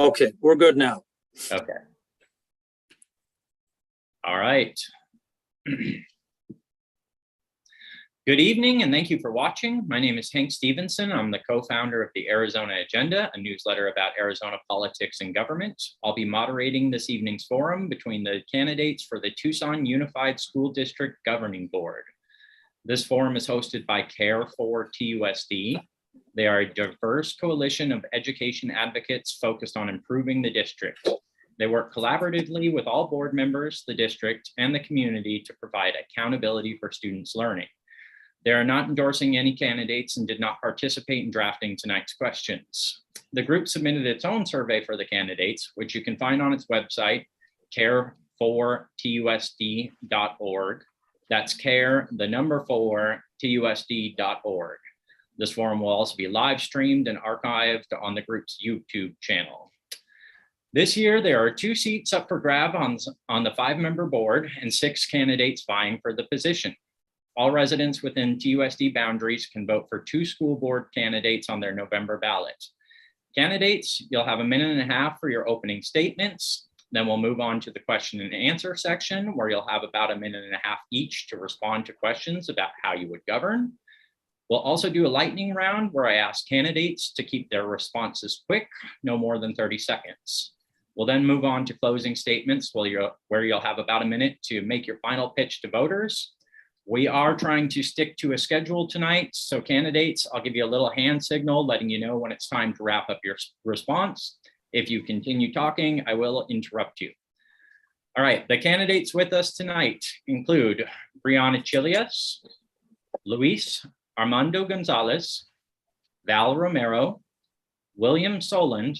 Okay, we're good now. Okay. All right. Good evening, and thank you for watching. My name is Hank Stevenson. I'm the co-founder of the Arizona Agenda, a newsletter about Arizona politics and government. I'll be moderating this evening's forum between the candidates for the Tucson Unified School District Governing Board. This forum is hosted by Care4Tucson. They are a diverse coalition of education advocates focused on improving the district. They work collaboratively with all board members, the district, and the community to provide accountability for students' learning. They are not endorsing any candidates and did not participate in drafting tonight's questions. The group submitted its own survey for the candidates, which you can find on its website, care4tusd.org. That's care, the number 4, tusd.org. This forum will also be live streamed and archived on the group's YouTube channel. This year, there are 2 seats up for grab on the 5-member board and 6 candidates vying for the position. All residents within TUSD boundaries can vote for 2 school board candidates on their November ballot. Candidates, you'll have a minute and a half for your opening statements. Then we'll move on to the question and answer section, where you'll have about a minute and a half each to respond to questions about how you would govern. We'll also do a lightning round where I ask candidates to keep their responses quick, no more than 30 seconds. We'll then move on to closing statements where you'll have about a minute to make your final pitch to voters. We are trying to stick to a schedule tonight. So candidates, I'll give you a little hand signal letting you know when it's time to wrap up your response. If you continue talking, I will interrupt you. All right, the candidates with us tonight include Brieanna Chillious, Luis Armando Gonzales, Val Romero, William Soland,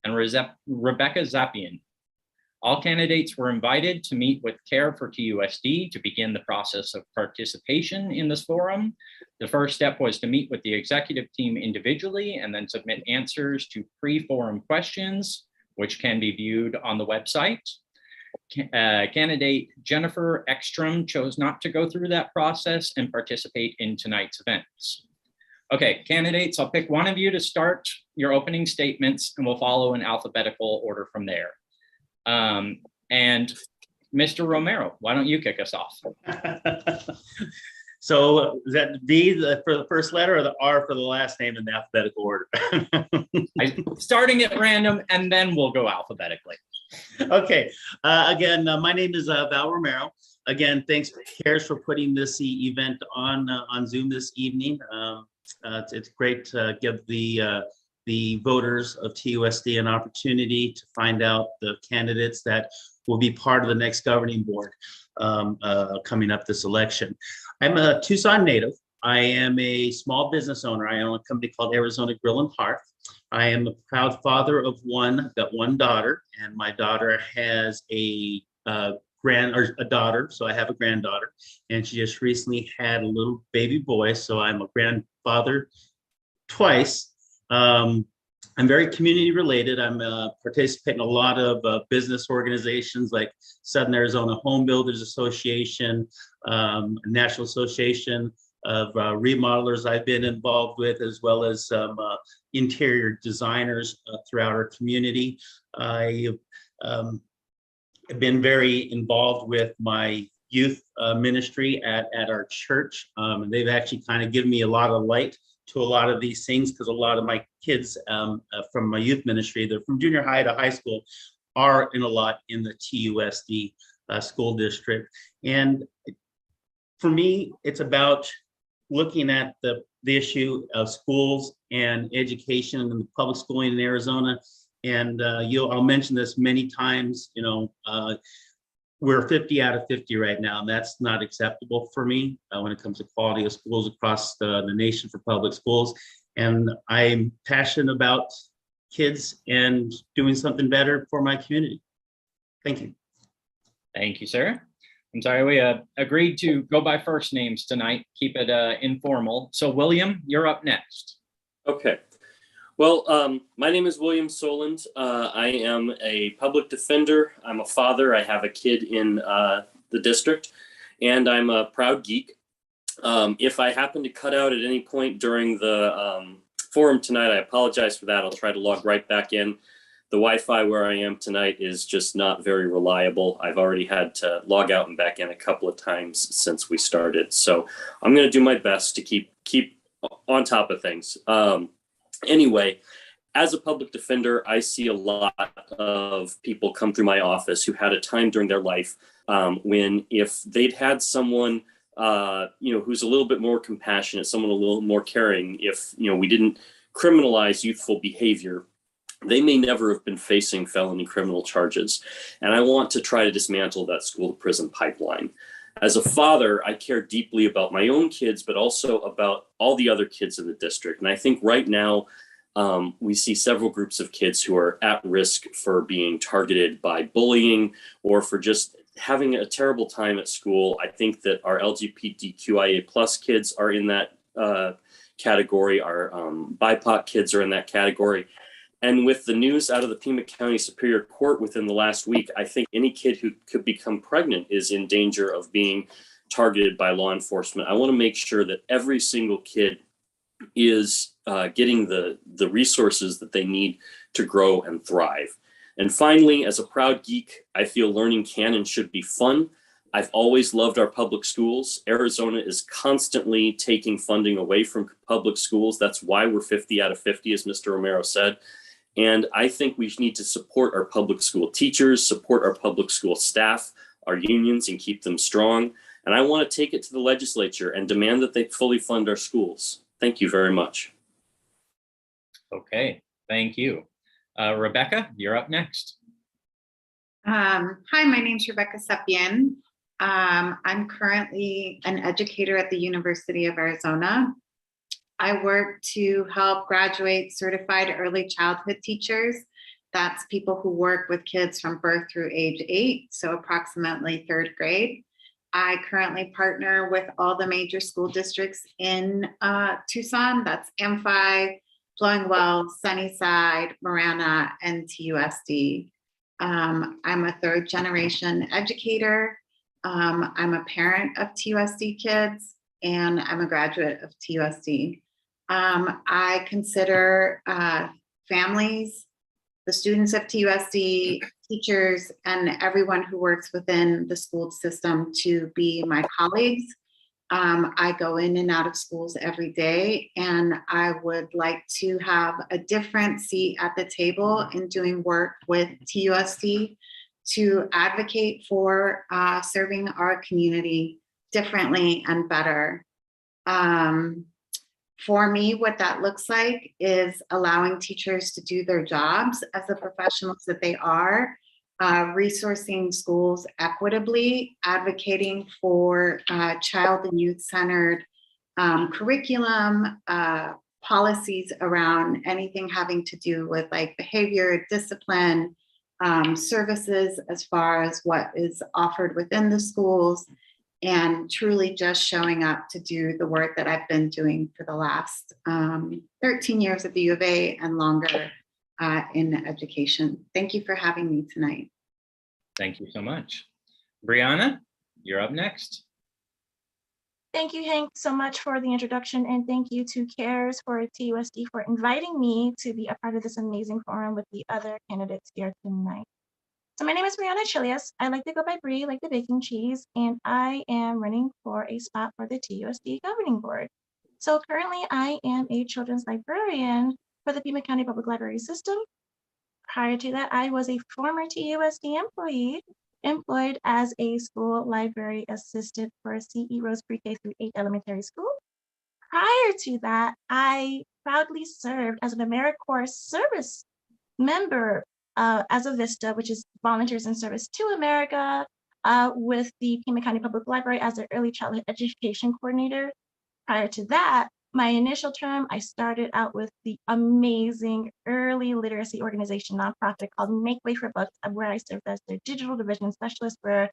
and Rebecca Zapien. All candidates were invited to meet with Care4Tucson to begin the process of participation in this forum. The first step was to meet with the executive team individually and then submit answers to pre-forum questions, which can be viewed on the website. Candidate Jennifer Eckstrom chose not to go through that process and participate in tonight's events. Okay, candidates, I'll pick one of you to start your opening statements and we'll follow in alphabetical order from there. And Mr. Romero, why don't you kick us off? So is that D for the first letter or the R for the last name in the alphabetical order? Starting at random and then we'll go alphabetically. Okay, again, my name is Val Romero. Again, thanks Cares for putting this event on Zoom this evening. It's great to give the voters of TUSD an opportunity to find out the candidates that will be part of the next governing board coming up this election. I'm a Tucson native. I am a small business owner. I own a company called Arizona Grill and Hearth. I am a proud father of one, got one daughter, and my daughter has a daughter, so I have a granddaughter, and she just recently had a little baby boy, so I'm a grandfather twice. I'm very community related. I'm participating in a lot of business organizations like Southern Arizona Home Builders Association, National Association of Remodelers I've been involved with, as well as some interior designers throughout our community. I have been very involved with my youth ministry at our church, and they've actually kind of given me a lot of light to a lot of these things, because a lot of my kids from my youth ministry, they're from junior high to high school, are in a lot in the TUSD school district. And for me, it's about looking at the issue of schools and education and the public schooling in Arizona. And I'll mention this many times, we're 50 out of 50 right now, and that's not acceptable for me when it comes to quality of schools across the nation for public schools. And I'm passionate about kids and doing something better for my community. Thank you. Thank you, sir. I'm sorry, we agreed to go by first names tonight, keep it informal. So William, you're up next. Okay. Well, my name is William Soland. I am a public defender. I'm a father. I have a kid in the district, and I'm a proud geek. If I happen to cut out at any point during the forum tonight, I apologize for that. I'll try to log right back in. the Wi-Fi where I am tonight is just not very reliable. I've already had to log out and back in a couple of times since we started. So I'm going to do my best to keep on top of things. Anyway, as a public defender, I see a lot of people come through my office who had a time during their life when if they'd had someone who's a little bit more compassionate, someone a little more caring, if we didn't criminalize youthful behavior, they may never have been facing felony criminal charges. And I want to try to dismantle that school to prison pipeline. As a father, I care deeply about my own kids, but also about all the other kids in the district. And I think right now we see several groups of kids who are at risk for being targeted by bullying or for just having a terrible time at school. I think that our LGBTQIA plus kids are in that category. Our BIPOC kids are in that category. And with the news out of the Pima County Superior Court within the last week, I think any kid who could become pregnant is in danger of being targeted by law enforcement. I want to make sure that every single kid is getting the resources that they need to grow and thrive. And finally, as a proud geek, I feel learning can and should be fun. I've always loved our public schools. Arizona is constantly taking funding away from public schools. That's why we're 50 out of 50, as Mr. Romero said. And I think we need to support our public school teachers, support our public school staff, our unions, and keep them strong. And I want to take it to the legislature and demand that they fully fund our schools. Thank you very much. Okay, thank you. Rebecca, you're up next. Hi, my name's Rebecca Zapien. I'm currently an educator at the University of Arizona. I work to help graduate certified early childhood teachers. That's people who work with kids from birth through age 8, so approximately 3rd grade. I currently partner with all the major school districts in Tucson. That's M5, Flowing Wells, Sunnyside, Brieanna, and TUSD. I'm a 3rd generation educator. I'm a parent of TUSD kids, and I'm a graduate of TUSD. I consider families, the students of TUSD, teachers, and everyone who works within the school system to be my colleagues. I go in and out of schools every day, and I would like to have a different seat at the table in doing work with TUSD to advocate for serving our community differently and better. For me, what that looks like is allowing teachers to do their jobs as the professionals that they are, resourcing schools equitably, advocating for child and youth-centered curriculum, policies around anything having to do with like behavior, discipline, services as far as what is offered within the schools, and truly just showing up to do the work that I've been doing for the last 13 years at the U of A and longer in education. Thank you for having me tonight. Thank you so much. Brieanna, you're up next. Thank you, Hank, so much for the introduction, and thank you to Care4Tucson for inviting me to be a part of this amazing forum with the other candidates here tonight. So my name is Brieanna Chillious. I like to go by Brie, like the baking cheese, and I am running for a spot for the TUSD governing board. So currently I am a children's librarian for the Pima County Public Library System. Prior to that, I was a former TUSD employee employed as a school library assistant for CE Rose Pre-K through 8 elementary school. Prior to that, I proudly served as an AmeriCorps service member as a VISTA, which is Volunteers in Service to America, with the Pima County Public Library as their early childhood education coordinator. Prior to that, my initial term, I started out with the amazing early literacy organization nonprofit called Make Way for Books, where I served as their digital division specialist, where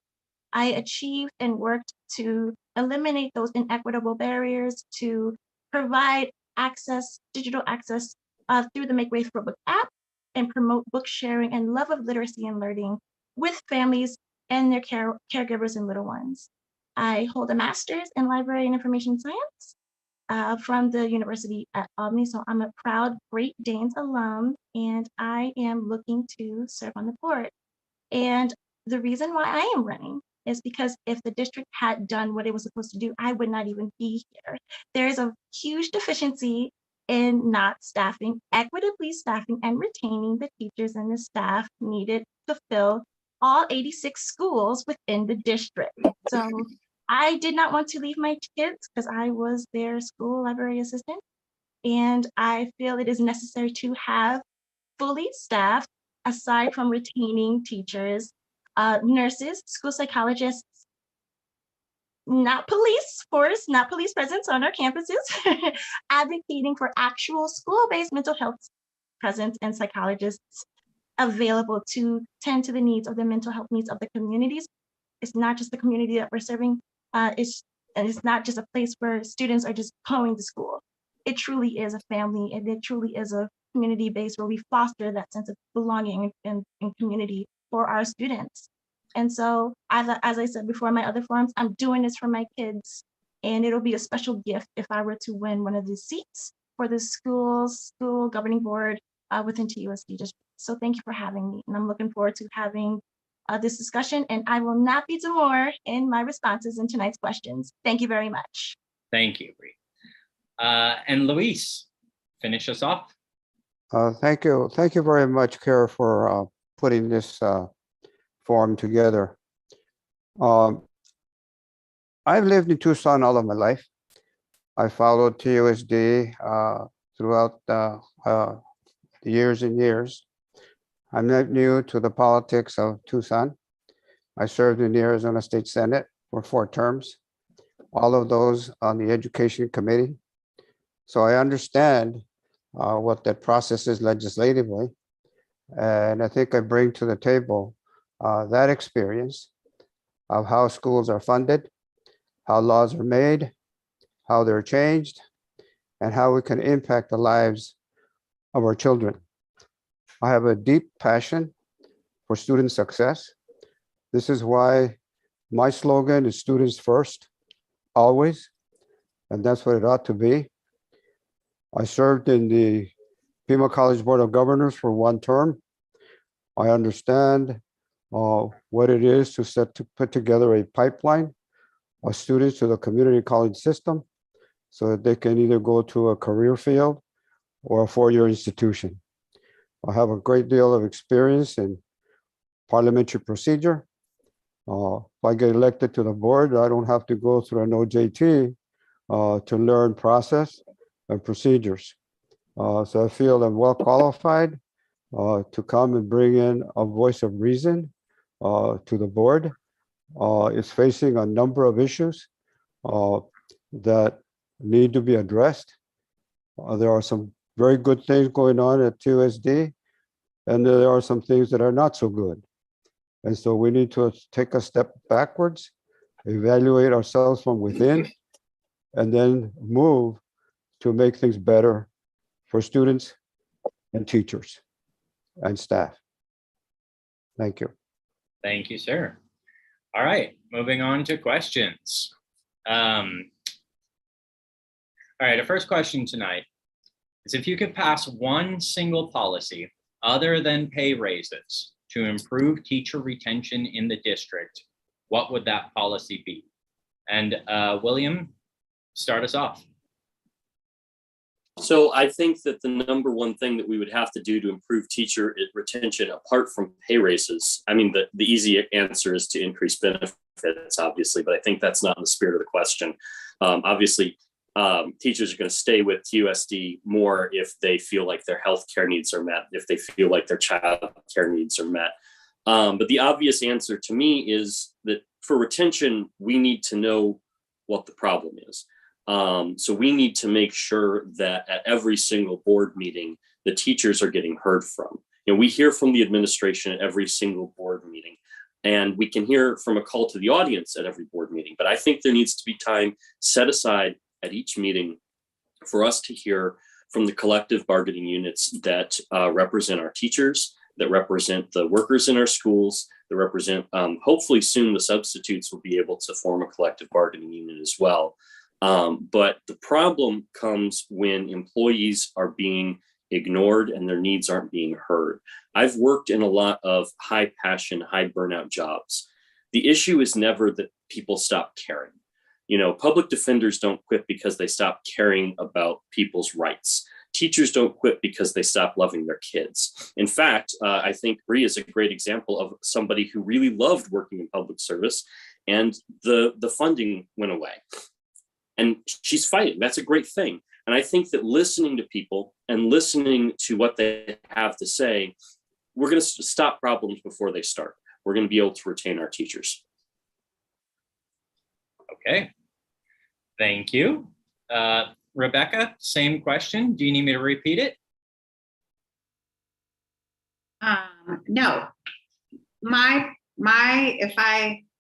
I achieved and worked to eliminate those inequitable barriers to provide access, digital access through the Make Way for Book app, and promote book sharing and love of literacy and learning with families and their caregivers and little ones. I hold a master's in library and information science. from the University at Albany. So I'm a proud Great Danes alum, and I am looking to serve on the board. And the reason why I am running is because if the district had done what it was supposed to do, I would not even be here. There is a huge deficiency in not equitably staffing and retaining the teachers and the staff needed to fill all 86 schools within the district. So I did not want to leave my kids because I was their school library assistant. And I feel it is necessary to have fully staffed, aside from retaining teachers, nurses, school psychologists, not police force, not police presence on our campuses, advocating for actual school-based mental health presence and psychologists available to tend to the needs of the mental health needs of the communities. It's not just the community that we're serving, and it's not just a place where students are just going to school. It truly is a family, and it truly is a community base where we foster that sense of belonging and community for our students. And so, as I said before in my other forums, I'm doing this for my kids, and it'll be a special gift if I were to win one of the seats for the school governing board within TUSD district. So thank you for having me, and I'm looking forward to having this discussion, and I will not be demure in my responses in tonight's questions. Thank you very much. Thank you, Bree. And Luis, finish us off. Thank you. Thank you very much, Care, for putting this forum together. I've lived in Tucson all of my life. I followed TUSD throughout the years and years. I'm not new to the politics of Tucson. I served in the Arizona State Senate for 4 terms, all of those on the Education Committee. So I understand what that process is legislatively. And I think I bring to the table that experience of how schools are funded, how laws are made, how they're changed, and how we can impact the lives of our children. I have a deep passion for student success. This is why my slogan is students first, always, and that's what it ought to be. I served in the Pima College Board of Governors for 1 term. I understand what it is to put together a pipeline of students to the community college system so that they can either go to a career field or a 4-year institution. I have a great deal of experience in parliamentary procedure. If I get elected to the board, I don't have to go through an OJT to learn process and procedures. So I feel I'm well qualified to come and bring in a voice of reason to the board. It's facing a number of issues that need to be addressed. There are some very good things going on at TUSD, and there are some things that are not so good. And so we need to take a step backwards, evaluate ourselves from within, and then move to make things better for students and teachers and staff. Thank you. Thank you, sir. All right, moving on to questions. All right, our first question tonight is if you could pass one single policy other than pay raises to improve teacher retention in the district, what would that policy be? And William, start us off. So I think that the number one thing that we would have to do to improve teacher retention, apart from pay raises, I mean, the easy answer is to increase benefits, obviously, but I think that's not in the spirit of the question. Obviously, teachers are going to stay with TUSD more if they feel like their healthcare needs are met, if they feel like their child care needs are met. But the obvious answer to me is that for retention, we need to know what the problem is. So we need to make sure that at every single board meeting, the teachers are getting heard from. You know, we hear from the administration at every single board meeting, and we can hear from a call to the audience at every board meeting. But I think there needs to be time set aside at each meeting for us to hear from the collective bargaining units that represent our teachers, that represent the workers in our schools, that represent, hopefully soon the substitutes will be able to form a collective bargaining unit as well. But the problem comes when employees are being ignored and their needs aren't being heard. I've worked in a lot of high passion, high burnout jobs. The issue is never that people stop caring. You know, public defenders don't quit because they stop caring about people's rights. Teachers don't quit because they stop loving their kids. In fact, I think Bree is a great example of somebody who really loved working in public service, and the funding went away. And she's fighting. That's a great thing. And I think that listening to people and listening to what they have to say, we're going to stop problems before they start. We're going to be able to retain our teachers. Okay, thank you. Rebecca, same question. Do you need me to repeat it? No,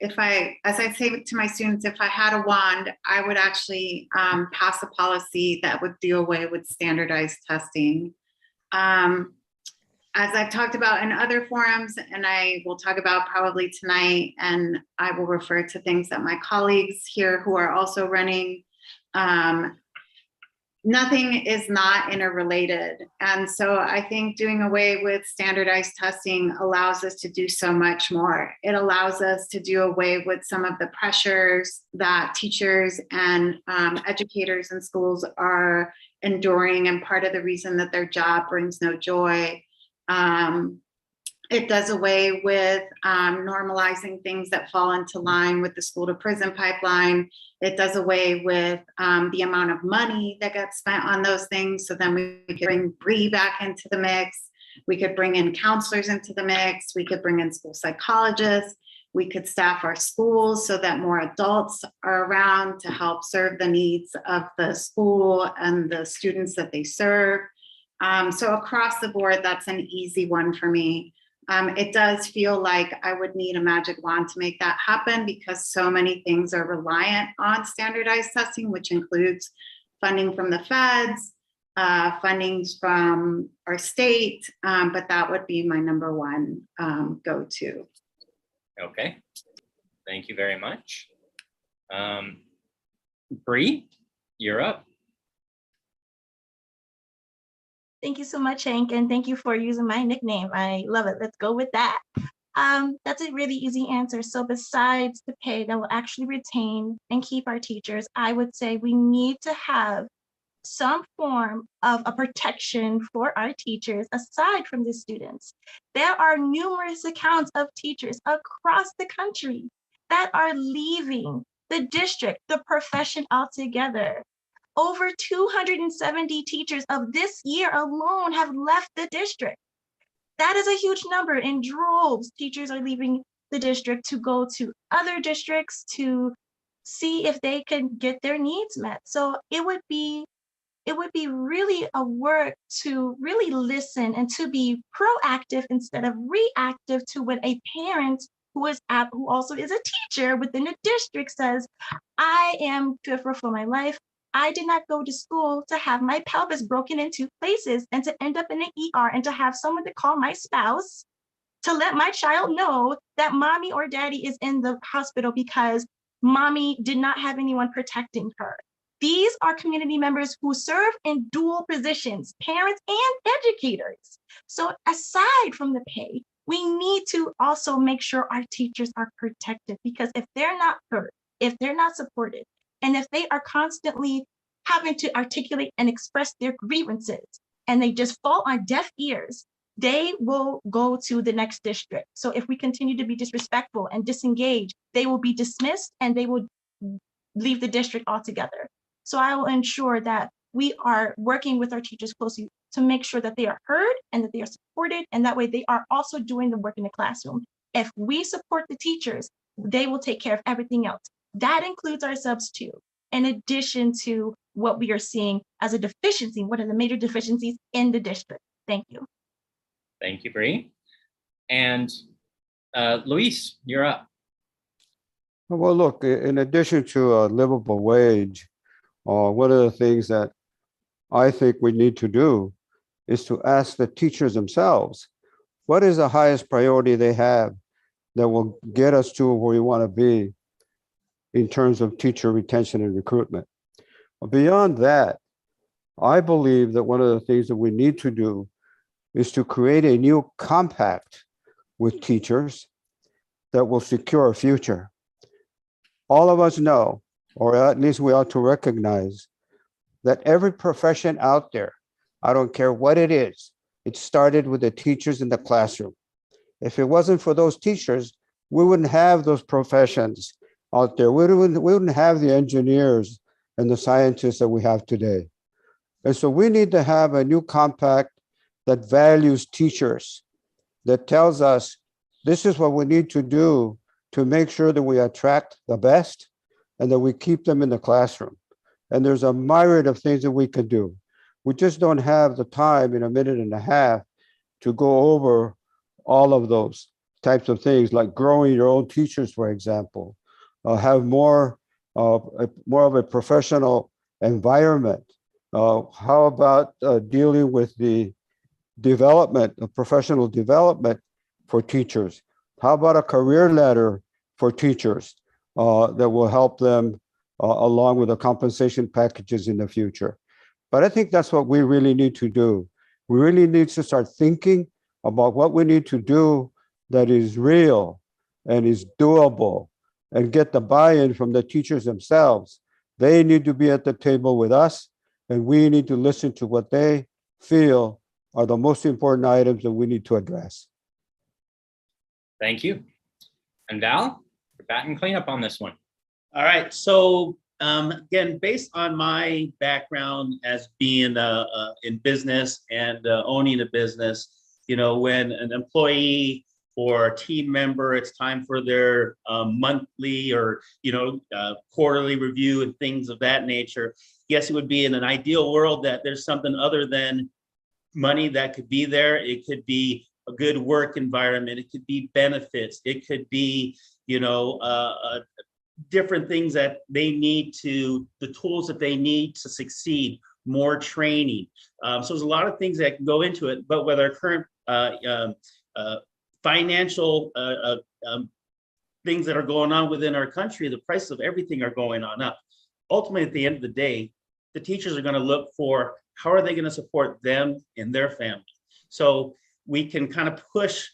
if I, as I say to my students, if I had a wand, I would actually pass a policy that would do away with standardized testing. As I've talked about in other forums, and I will talk about probably tonight, and I will refer to things that my colleagues here who are also running, nothing is not interrelated. And so I think doing away with standardized testing allows us to do so much more. It allows us to do away with some of the pressures that teachers and educators in schools are enduring, and part of the reason that their job brings no joy. It does away with normalizing things that fall into line with the school to prison pipeline. It does away with the amount of money that gets spent on those things. So then we could bring Bree back into the mix. We could bring in counselors into the mix. We could bring in school psychologists. We could staff our schools so that more adults are around to help serve the needs of the school and the students that they serve. So across the board, that's an easy one for me. It does feel like I would need a magic wand to make that happen, because so many things are reliant on standardized testing, which includes funding from the feds, fundings from our state, but that would be my number one go-to. Okay, thank you very much. Bree, you're up. Thank you so much, Hank, and thank you for using my nickname. I love it. Let's go with that. That's a really easy answer. So besides the pay that will actually retain and keep our teachers, I would say we need to have some form of a protection for our teachers aside from the students. There are numerous accounts of teachers across the country that are leaving the district, the profession altogether. Over 270 teachers of this year alone have left the district. That is a huge number. In droves, teachers are leaving the district to go to other districts to see if they can get their needs met. So it would be really a work to really listen and to be proactive instead of reactive to what a parent who also is a teacher within a district says. I am fearful for my life. I did not go to school to have my pelvis broken into places and to end up in an ER and to have someone to call my spouse to let my child know that mommy or daddy is in the hospital because mommy did not have anyone protecting her. These are community members who serve in dual positions, parents and educators. So aside from the pay, we need to also make sure our teachers are protected, because if they're not heard, if they're not supported, and if they are constantly having to articulate and express their grievances and they just fall on deaf ears, they will go to the next district. So if we continue to be disrespectful and disengage, they will be dismissed and they will leave the district altogether. So I will ensure that we are working with our teachers closely to make sure that they are heard and that they are supported, and that way they are also doing the work in the classroom. If we support the teachers, they will take care of everything else. That includes our subs too, in addition to what we are seeing as a deficiency, one of the major deficiencies in the district. Thank you. Thank you, Bree. And Luis, you're up. Well, look, in addition to a livable wage, one of the things that I think we need to do is to ask the teachers themselves, what is the highest priority they have that will get us to where we want to be in terms of teacher retention and recruitment? Beyond that, I believe that one of the things that we need to do is to create a new compact with teachers that will secure a future. All of us know, or at least we ought to recognize, that every profession out there, I don't care what it is, it started with the teachers in the classroom. If it wasn't for those teachers, we wouldn't have those professions out there. We wouldn't have the engineers and the scientists that we have today. And so we need to have a new compact that values teachers, that tells us this is what we need to do to make sure that we attract the best and that we keep them in the classroom. And there's a myriad of things that we could do. We just don't have the time in a minute and a half to go over all of those types of things, like growing your own teachers, for example, have more of a professional environment. How about dealing with the development, of professional development for teachers? How about a career ladder for teachers that will help them along with the compensation packages in the future? But I think that's what we really need to do. We really need to start thinking about what we need to do that is real and is doable, and get the buy-in from the teachers themselves. They need to be at the table with us, and we need to listen to what they feel are the most important items that we need to address. Thank you. And Val, you're batting cleanup on this one. All right, so again, based on my background as being in business and owning a business, you know, when an employee or a team member, it's time for their monthly or, you know, quarterly review and things of that nature. Yes, it would be in an ideal world that there's something other than money that could be there. It could be a good work environment. It could be benefits. It could be, you know, different things that they need to, the tools that they need to succeed, more training. So there's a lot of things that can go into it, but with our current financial things that are going on within our country, the prices of everything are going on up. Ultimately, at the end of the day, the teachers are going to look for how are they going to support them and their family. So we can kind of push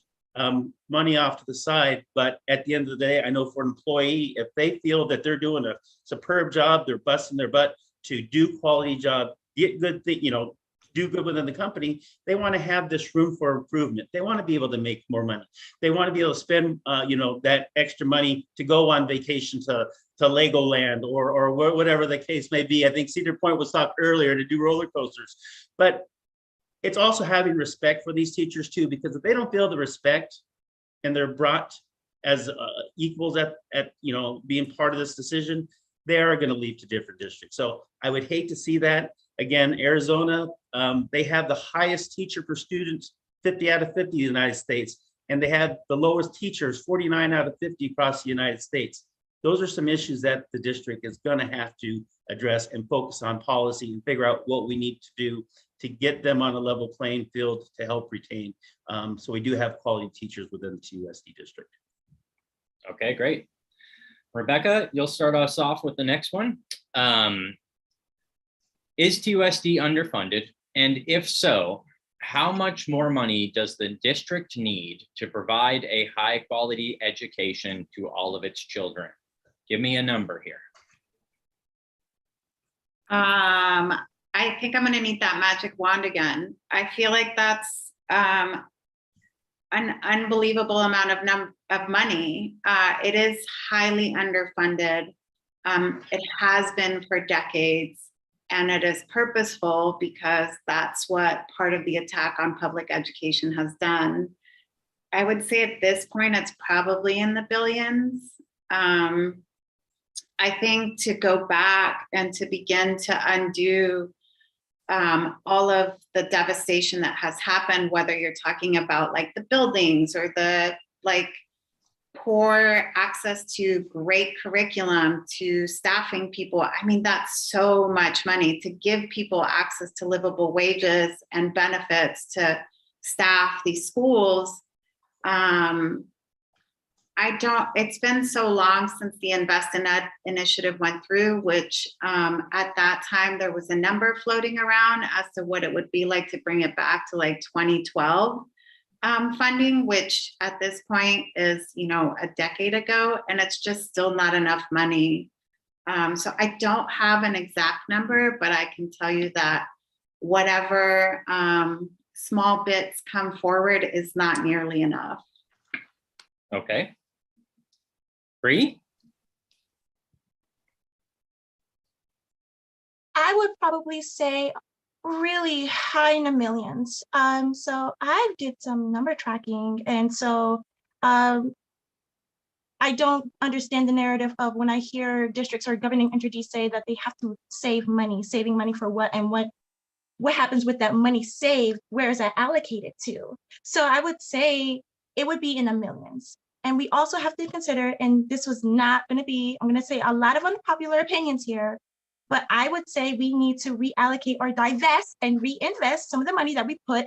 money off to the side, but at the end of the day, I know for an employee, if they feel that they're doing a superb job, they're busting their butt to do quality job, get good, you know, do good within the company, they want to have this room for improvement. They want to be able to make more money. They want to be able to spend, you know, that extra money to go on vacation to Legoland or whatever the case may be. I think Cedar Point was talked earlier to do roller coasters, but it's also having respect for these teachers too, because if they don't feel the respect and they're brought as equals at you know, being part of this decision, they are going to leave to different districts. So I would hate to see that. Again, Arizona, they have the highest teacher per student, 50 out of 50 in the United States, and they have the lowest teachers, 49 out of 50 across the United States. Those are some issues that the district is going to have to address and focus on policy and figure out what we need to do to get them on a level playing field to help retain. So we do have quality teachers within the TUSD district. Okay, great. Rebecca, you'll start us off with the next one. Is TUSD underfunded? And if so, how much more money does the district need to provide a high quality education to all of its children? Give me a number here. I think I'm going to need that magic wand again. I feel like that's an unbelievable amount of money. It is highly underfunded. It has been for decades, and it is purposeful because that's what part of the attack on public education has done. I would say at this point, it's probably in the billions. I think to go back and to begin to undo all of the devastation that has happened, whether you're talking about like the buildings or the like poor access to great curriculum, to staffing people. I mean, that's so much money to give people access to livable wages and benefits to staff these schools. I It's been so long since the Invest in Ed initiative went through, which at that time there was a number floating around as to what it would be like to bring it back to like 2012 funding, which at this point is, a decade ago, and it's just still not enough money. So I don't have an exact number, but I can tell you that whatever small bits come forward is not nearly enough. Okay. Bree? I would probably say really high in the millions. So I did some number tracking, and so I don't understand the narrative of when I hear districts or governing entities say that they have to save money, saving money for what, and what happens with that money saved, where is that allocated to? So I would say it would be in the millions. And we also have to consider, and this was not going to be, I'm going to say a lot of unpopular opinions here, but I would say we need to reallocate or divest and reinvest some of the money that we put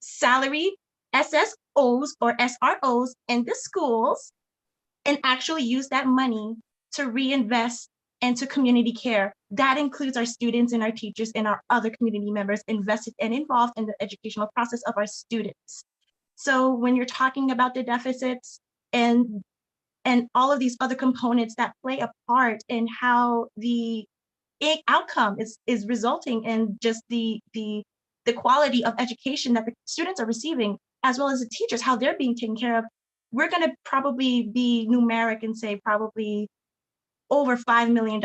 salary SSOs or SROs in the schools, and actually use that money to reinvest into community care. That includes our students and our teachers and our other community members invested and involved in the educational process of our students. So when you're talking about the deficits and all of these other components that play a part in how the outcome is resulting in just the quality of education that the students are receiving, as well as the teachers, how they're being taken care of, we're going to probably be numeric and say probably over $5 million.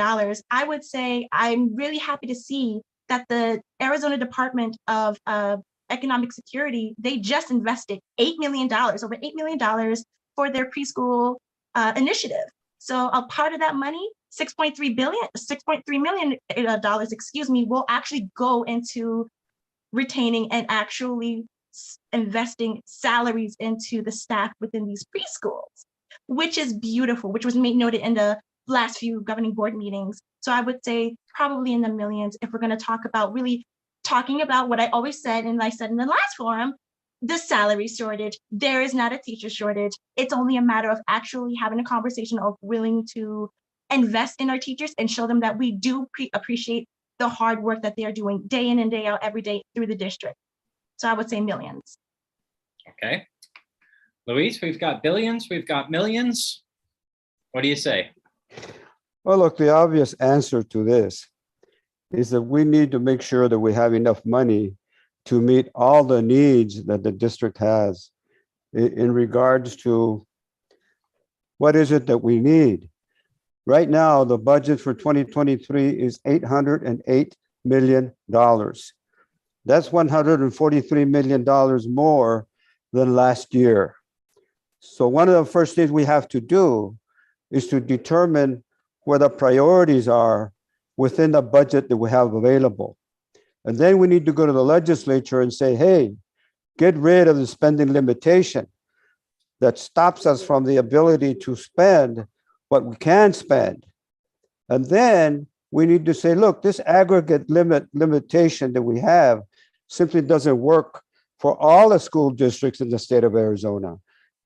I would say I'm really happy to see that the Arizona Department of Economic Security, they just invested $8 million, over $8 million for their preschool initiative. So a part of that money, $6.3 million, will actually go into retaining and actually investing salaries into the staff within these preschools, which is beautiful, which was noted in the last few governing board meetings. So I would say probably in the millions if we're going to talk about really talking about what I always said, and I said in the last forum, the salary shortage. There is not a teacher shortage. It's only a matter of actually having a conversation of willing to invest in our teachers and show them that we do appreciate the hard work that they're doing day in and day out every day through the district. So I would say millions. Okay. Luis, we've got billions, we've got millions. What do you say? Well, look, the obvious answer to this is that we need to make sure that we have enough money to meet all the needs that the district has in regards to what is it that we need. Right now, the budget for 2023 is $808 million. That's $143 million more than last year. So one of the first things we have to do is to determine where the priorities are within the budget that we have available. And then we need to go to the legislature and say, hey, get rid of the spending limitation that stops us from the ability to spend what we can spend. And then we need to say, look, this aggregate limitation that we have simply doesn't work for all the school districts in the state of Arizona.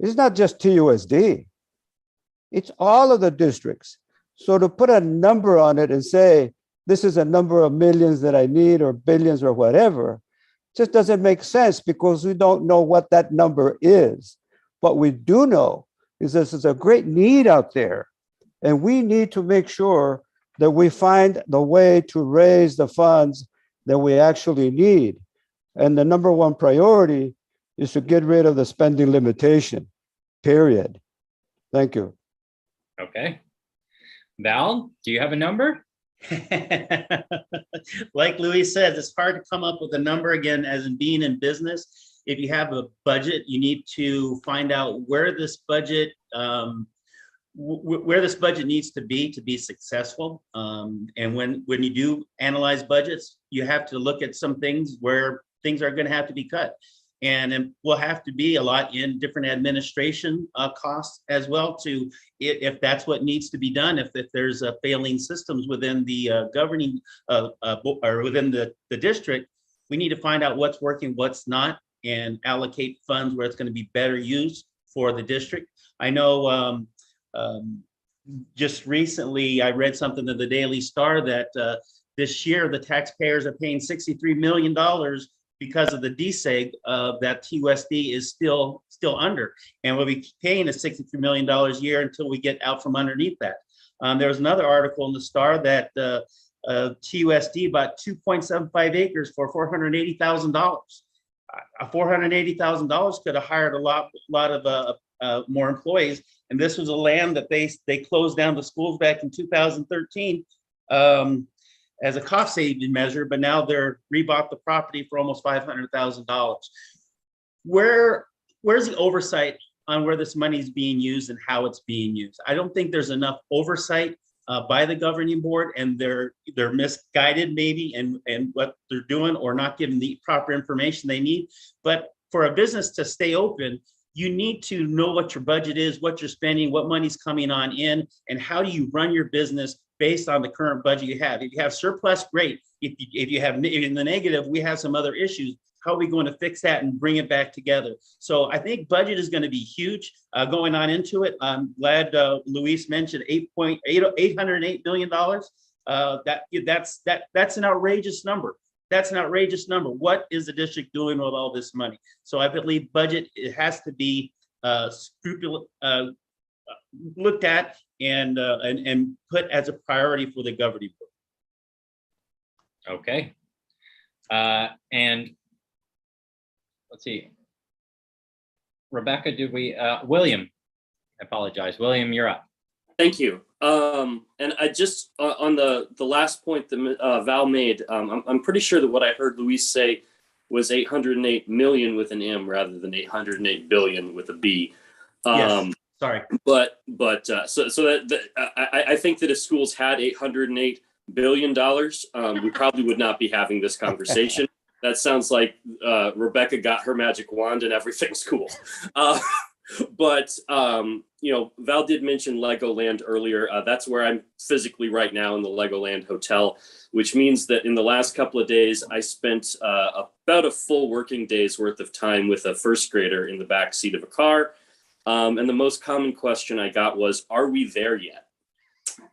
It's not just TUSD. It's all of the districts. So to put a number on it and say, this is a number of millions that I need or billions or whatever, just doesn't make sense because we don't know what that number is. What we do know is this is a great need out there. And we need to make sure that we find the way to raise the funds that we actually need. And the number one priority is to get rid of the spending limitation, period. Thank you. Okay. Val, do you have a number? Like Louis says, it's hard to come up with a number again, as in being in business. If you have a budget, you need to find out where this budget needs to be successful. And when you do analyze budgets, you have to look at some things where things are going to have to be cut. And it will have to be a lot in different administration costs as well, to if that's what needs to be done. If there's failing systems within the governing or within the district, we need to find out what's working, what's not, and allocate funds where it's going to be better used for the district. I know just recently I read something in the Daily Star that this year the taxpayers are paying $63 million because of the DSEG that TUSD is still under, and we'll be paying a $63 million a year until we get out from underneath that. There was another article in the Star that TUSD bought 2.75 acres for $480,000. $480,000 could have hired a lot of more employees. And this was a land that they closed down the schools back in 2013 as a cost saving measure, but now they're rebought the property for almost $500,000. Where's the oversight on where this money is being used and how it's being used? I don't think there's enough oversight by the governing board, and they're misguided maybe in what they're doing, or not giving the proper information they need. But for a business to stay open, you need to know what your budget is, what you're spending, what money's coming on in, and how do you run your business based on the current budget you have. If you have surplus, great. If you have in the negative, we have some other issues. How are we going to fix that and bring it back together? So I think budget is going to be huge going on into it. I'm glad Luis mentioned $808 million. That's an outrageous number. That's an outrageous number. What is the district doing with all this money? So I believe budget, it has to be looked at and put as a priority for the governing board. Okay. And let's see. Rebecca, did we, William, I apologize. William, you're up. Thank you. And I just, on the last point that Val made, I'm pretty sure that what I heard Luis say was 808 million with an M rather than 808 billion with a B. Yes, sorry. But so that I think that if schools had $808 billion, we probably would not be having this conversation. That sounds like Rebecca got her magic wand and everything's cool. But you know, Val did mention Legoland earlier. That's where I'm physically right now, in the Legoland Hotel, which means that in the last couple of days, I spent about a full working day's worth of time with a first grader in the back seat of a car. And the most common question I got was, are we there yet?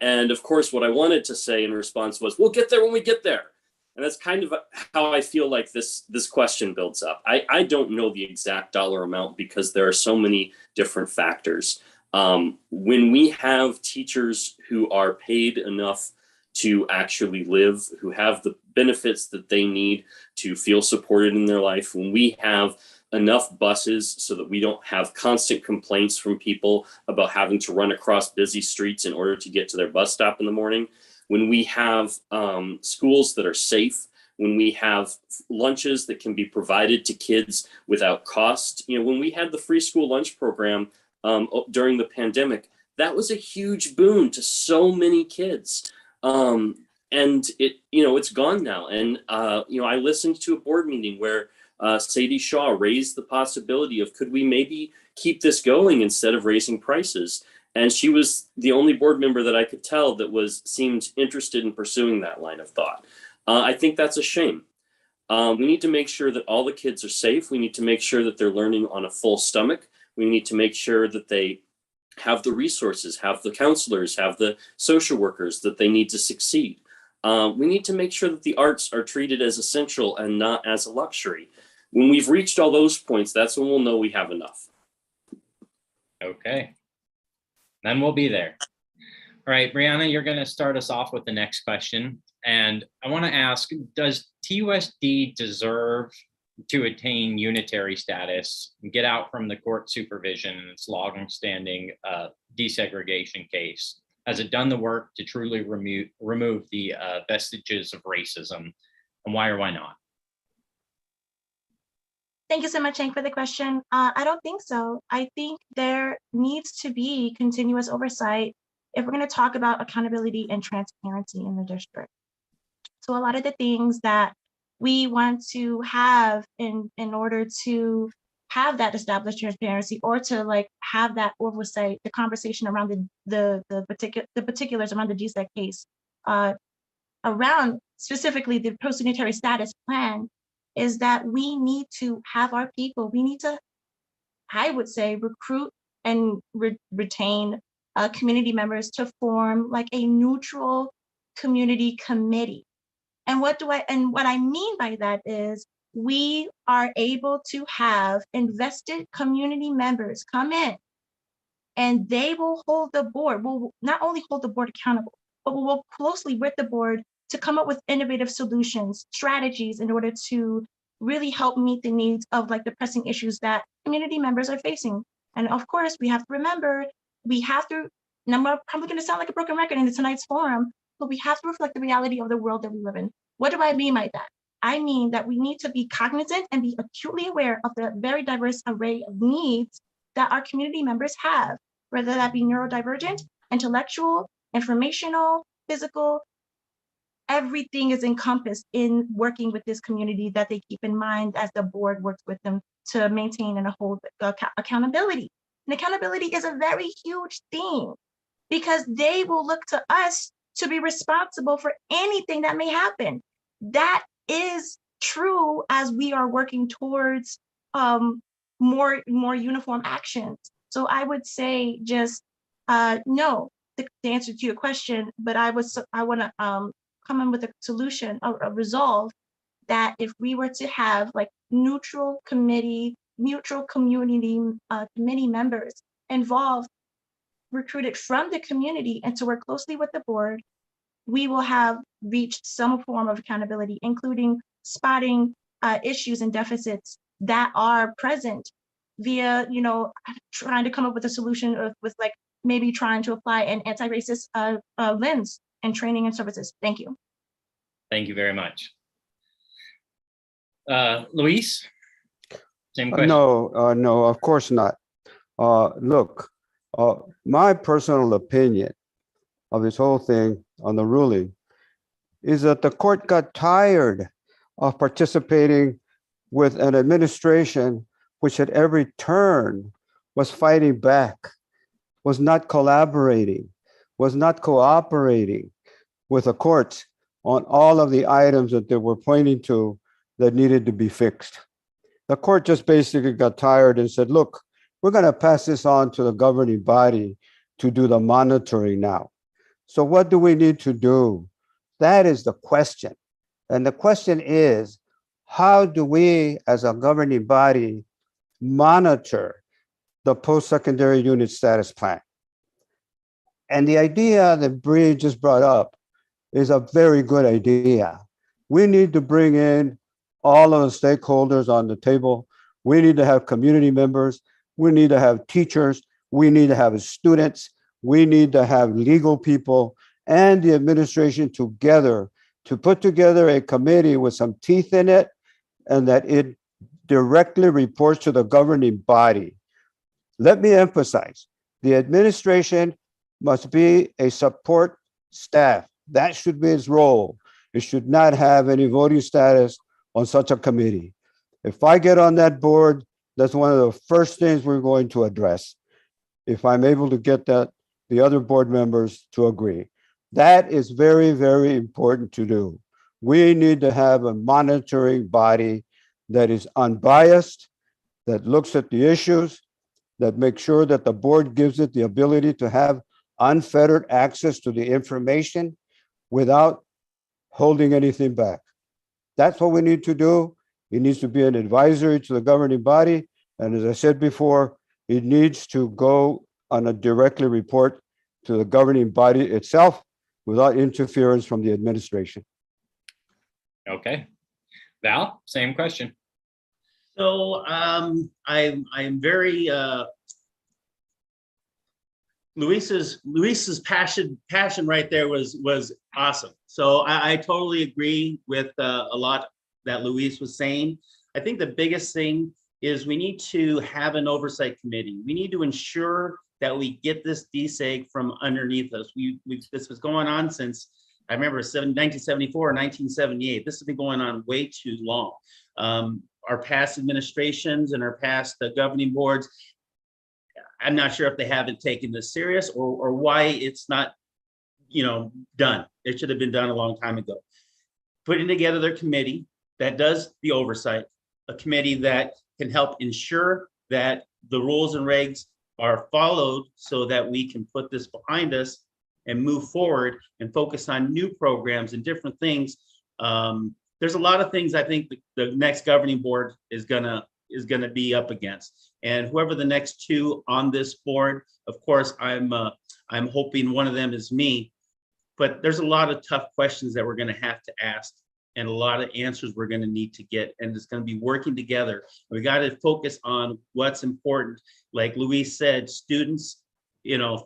And of course, what I wanted to say in response was, we'll get there when we get there. And that's kind of how I feel like this question builds up. I don't know the exact dollar amount because there are so many different factors. When we have teachers who are paid enough to actually live, who have the benefits that they need to feel supported in their life, when we have enough buses so that we don't have constant complaints from people about having to run across busy streets in order to get to their bus stop in the morning, when we have schools that are safe, when we have lunches that can be provided to kids without cost. You know, when we had the free school lunch program during the pandemic, that was a huge boon to so many kids. And it, you know, it's gone now. And, you know, I listened to a board meeting where Sadie Shaw raised the possibility of, could we maybe keep this going instead of raising prices? And she was the only board member that I could tell that seemed interested in pursuing that line of thought. I think that's a shame. We need to make sure that all the kids are safe. We need to make sure that they're learning on a full stomach. We need to make sure that they have the resources, have the counselors, have the social workers that they need to succeed. We need to make sure that the arts are treated as essential and not as a luxury. When we've reached all those points, that's when we'll know we have enough. Okay. Then we'll be there. All right, Brieanna, you're going to start us off with the next question. And I want to ask, does TUSD deserve to attain unitary status and get out from the court supervision in its long-standing desegregation case? Has it done the work to truly remove the vestiges of racism? And why or why not? Thank you so much, Hank, for the question. I don't think so. I think there needs to be continuous oversight if we're going to talk about accountability and transparency in the district. So a lot of the things that we want to have in order to have that established transparency, or to like have that oversight, the conversation around the particulars around the GSEC case, around specifically the post-unitary status plan, is that we need to have our people, we need to I would say, recruit and retain community members to form like a neutral community committee. And what I mean by that is we are able to have invested community members come in, and they will hold the board, will not only hold the board accountable, but will work closely with the board to come up with innovative solutions, strategies in order to really help meet the needs of like the pressing issues that community members are facing. And of course, we have to remember, and I'm probably going to sound like a broken record in tonight's forum, but we have to reflect the reality of the world that we live in. What do I mean by that? I mean that we need to be cognizant and be acutely aware of the very diverse array of needs that our community members have, whether that be neurodivergent, intellectual, informational, physical. Everything is encompassed in working with this community that they keep in mind as the board works with them to maintain and hold accountability. And accountability is a very huge thing because they will look to us to be responsible for anything that may happen. That is true as we are working towards more uniform actions. So I would say just no, the answer to your question, but I want to come in with a solution, a resolve that if we were to have like neutral community committee members involved, recruited from the community and to work closely with the board, we will have reached some form of accountability, including spotting issues and deficits that are present via, trying to come up with a solution with like maybe trying to apply an anti-racist lens and training and services. Thank you. Thank you very much. Luis, same question. No, of course not. Look, my personal opinion of this whole thing on the ruling is that the court got tired of participating with an administration which at every turn was fighting back, was not collaborating, was not cooperating with the courts on all of the items that they were pointing to that needed to be fixed. The court just basically got tired and said, look, we're going to pass this on to the governing body to do the monitoring now. So what do we need to do? That is the question. And the question is, how do we as a governing body monitor the post-secondary unit status plan? And the idea that Bree just brought up is a very good idea. We need to bring in all of the stakeholders on the table. We need to have community members. We need to have teachers. We need to have students. We need to have legal people and the administration together to put together a committee with some teeth in it and that it directly reports to the governing body. Let me emphasize, the administration must be a support staff. That should be its role. It should not have any voting status on such a committee. If I get on that board, that's one of the first things we're going to address. If I'm able to get the other board members to agree. That is very, very important to do. We need to have a monitoring body that is unbiased, that looks at the issues, that makes sure that the board gives it the ability to have unfettered access to the information without holding anything back. That's what we need to do. It needs to be an advisory to the governing body. And as I said before, it needs to go on a directly report to the governing body itself without interference from the administration. Okay. Val, same question. So I'm very Luis's passion right there was awesome. So I totally agree with a lot that Luis was saying. I think the biggest thing is we need to have an oversight committee. We need to ensure that we get this DSEG from underneath us. This was going on since, I remember 1974 or 1978. This has been going on way too long. Our past administrations and our past governing boards, I'm not sure if they haven't taken this serious or why it's not, done. It should have been done a long time ago. Putting together their committee that does the oversight, a committee that can help ensure that the rules and regs are followed so that we can put this behind us and move forward and focus on new programs and different things. There's a lot of things I think the next governing board is gonna be up against. And whoever the next two on this board, of course, I'm hoping one of them is me. But there's a lot of tough questions that we're gonna have to ask and a lot of answers we're gonna need to get. And it's gonna be working together. We gotta focus on what's important. Like Luis said, students,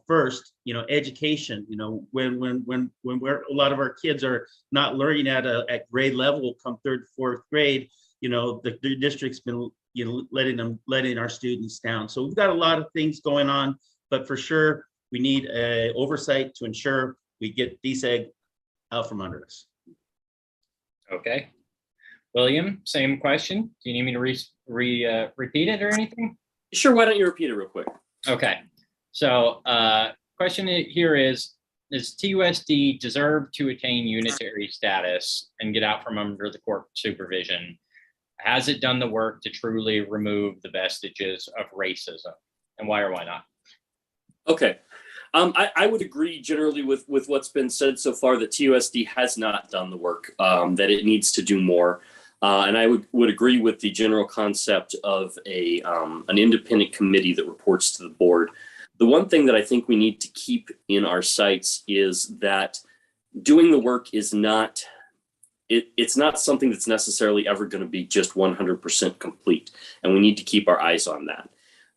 first, education, when a lot of our kids are not learning at grade level come third, fourth grade, the district's been, letting our students down. So we've got a lot of things going on, but for sure, we need a oversight to ensure we get DSEG out from under us. Okay. William, same question. Do you need me to repeat it or anything? Sure, why don't you repeat it real quick? Okay. So question here is, does TUSD deserve to attain unitary status and get out from under the court supervision? Has it done the work to truly remove the vestiges of racism? And why or why not? Okay. I would agree generally with what's been said so far that TUSD has not done the work, that it needs to do more. And I would agree with the general concept of an independent committee that reports to the board. The one thing that I think we need to keep in our sights is that doing the work is not, it's not something that's necessarily ever going to be just 100% complete. And we need to keep our eyes on that.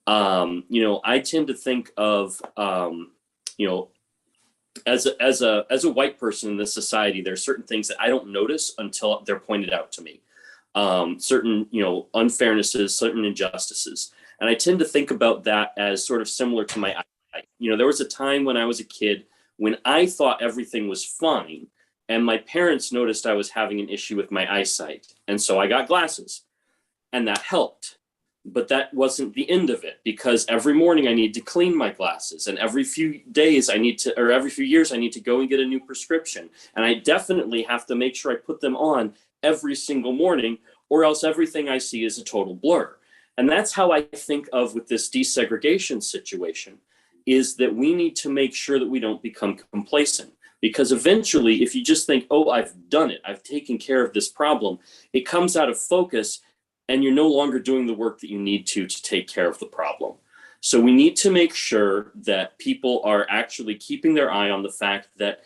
I tend to think of, as a white person in this society, there are certain things that I don't notice until they're pointed out to me. Certain, unfairnesses, certain injustices. And I tend to think about that as sort of similar to my eyesight. There was a time when I was a kid when I thought everything was fine, and my parents noticed I was having an issue with my eyesight. And so I got glasses, and that helped. But that wasn't the end of it, because every morning I need to clean my glasses, and every few days every few years I need to go and get a new prescription. And I definitely have to make sure I put them on every single morning, or else everything I see is a total blur. And that's how I think of with this desegregation situation, is that we need to make sure that we don't become complacent. Because eventually, if you just think, oh, I've done it, I've taken care of this problem, it comes out of focus and you're no longer doing the work that you need to take care of the problem. So we need to make sure that people are actually keeping their eye on the fact that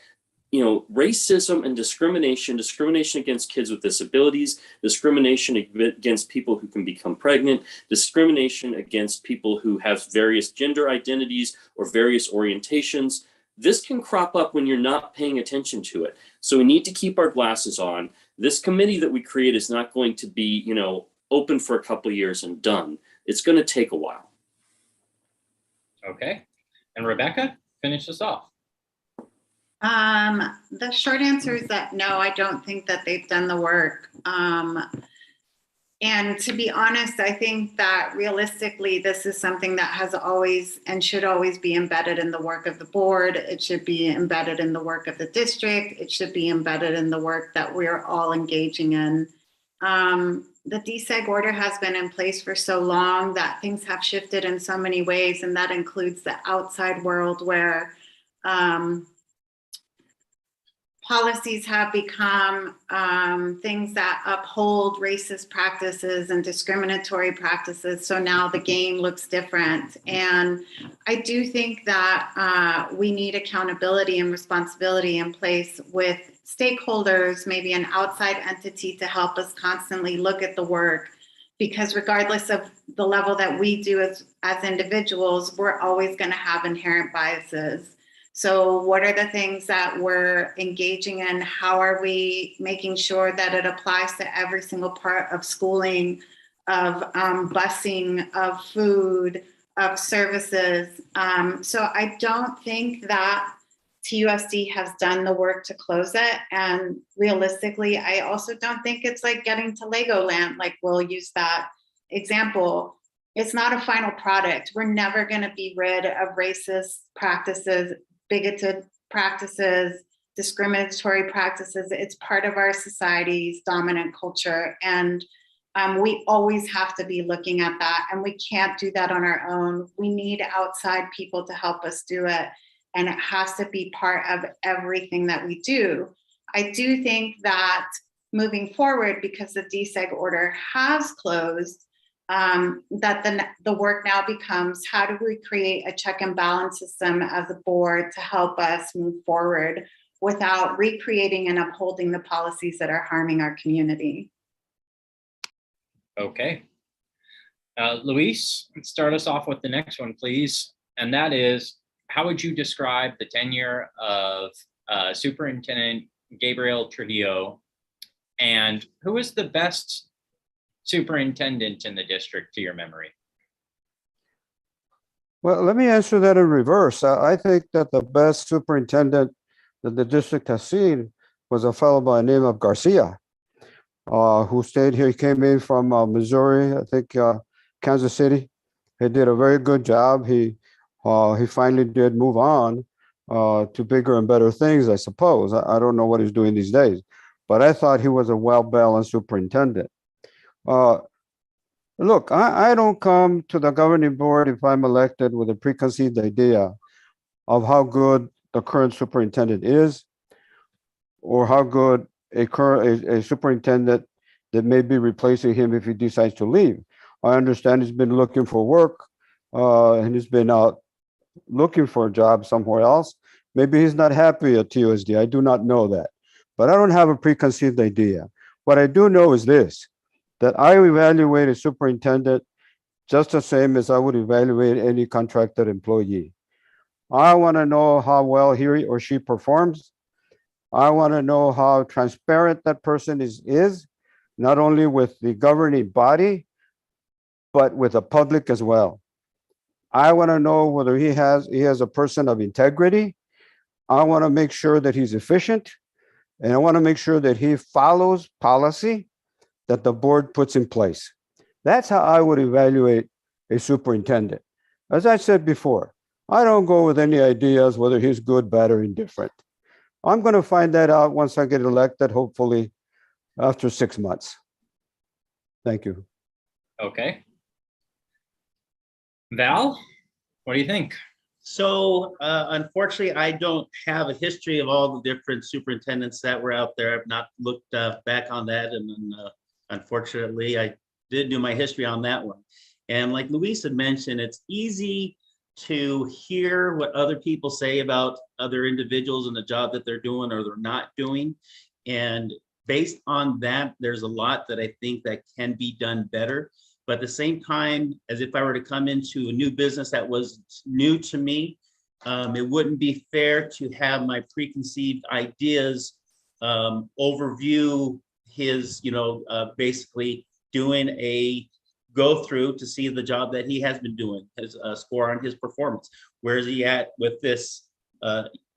racism and discrimination against kids with disabilities, discrimination against people who can become pregnant, discrimination against people who have various gender identities or various orientations. This can crop up when you're not paying attention to it. So we need to keep our glasses on. This committee that we create is not going to be, open for a couple of years and done. It's going to take a while. Okay. And Rebecca, finish this off. The short answer is that no, I don't think that they've done the work. And to be honest, I think that realistically, this is something that has always and should always be embedded in the work of the board. It should be embedded in the work of the district. It should be embedded in the work that we're all engaging in. The DSEG order has been in place for so long that things have shifted in so many ways, and that includes the outside world where policies have become things that uphold racist practices and discriminatory practices. So now the game looks different. And I do think that we need accountability and responsibility in place with stakeholders, maybe an outside entity to help us constantly look at the work. Because regardless of the level that we do as individuals, we're always going to have inherent biases. So what are the things that we're engaging in? How are we making sure that it applies to every single part of schooling, of busing, of food, of services? So I don't think that TUSD has done the work to close it. And realistically, I also don't think it's like getting to Legoland, like we'll use that example. It's not a final product. We're never going to be rid of racist practices, bigoted practices, discriminatory practices. It's part of our society's dominant culture. And We always have to be looking at that, and we can't do that on our own. We need outside people to help us do it, and it has to be part of everything that we do. I do think that moving forward, because the DSEG order has closed, that the work now becomes, how do we create a check and balance system as a board to help us move forward without recreating and upholding the policies that are harming our community? Okay. Luis, start us off with the next one, please. And that is, how would you describe the tenure of Superintendent Gabriel Trujillo, and who is the best superintendent in the district to your memory? Well, let me answer that in reverse. I think that the best superintendent that the district has seen was a fellow by the name of Garcia, who stayed here. He came in from Missouri, I think Kansas City. He did a very good job. He finally did move on to bigger and better things, I suppose. I don't know what he's doing these days, but I thought he was a well-balanced superintendent. Look, I don't come to the governing board if I'm elected with a preconceived idea of how good the current superintendent is, or how good a superintendent that may be replacing him if he decides to leave. I understand he's been looking for work, and he's been out looking for a job somewhere else. Maybe he's not happy at TUSD. I do not know that, but I don't have a preconceived idea. What I do know is this, that I evaluate a superintendent just the same as I would evaluate any contracted employee. I want to know how well he or she performs. I want to know how transparent that person is, not only with the governing body, but with the public as well. I want to know whether he has a person of integrity. I want to make sure that he's efficient, and I want to make sure that he follows policy that the board puts in place. That's how I would evaluate a superintendent. As I said before, I don't go with any ideas whether he's good, bad, or indifferent. I'm going to find that out once I get elected, hopefully after 6 months. Thank you. Okay. Val, what do you think? So unfortunately, I don't have a history of all the different superintendents that were out there. I've not looked back on that, and unfortunately, I did do my history on that one. And like Luis had mentioned, it's easy to hear what other people say about other individuals and the job that they're doing or they're not doing. And based on that, there's a lot that I think that can be done better. But at the same time, as if I were to come into a new business that was new to me, it wouldn't be fair to have my preconceived ideas overview his, basically doing a go through to see the job that he has been doing, his score on his performance. Where is he at with this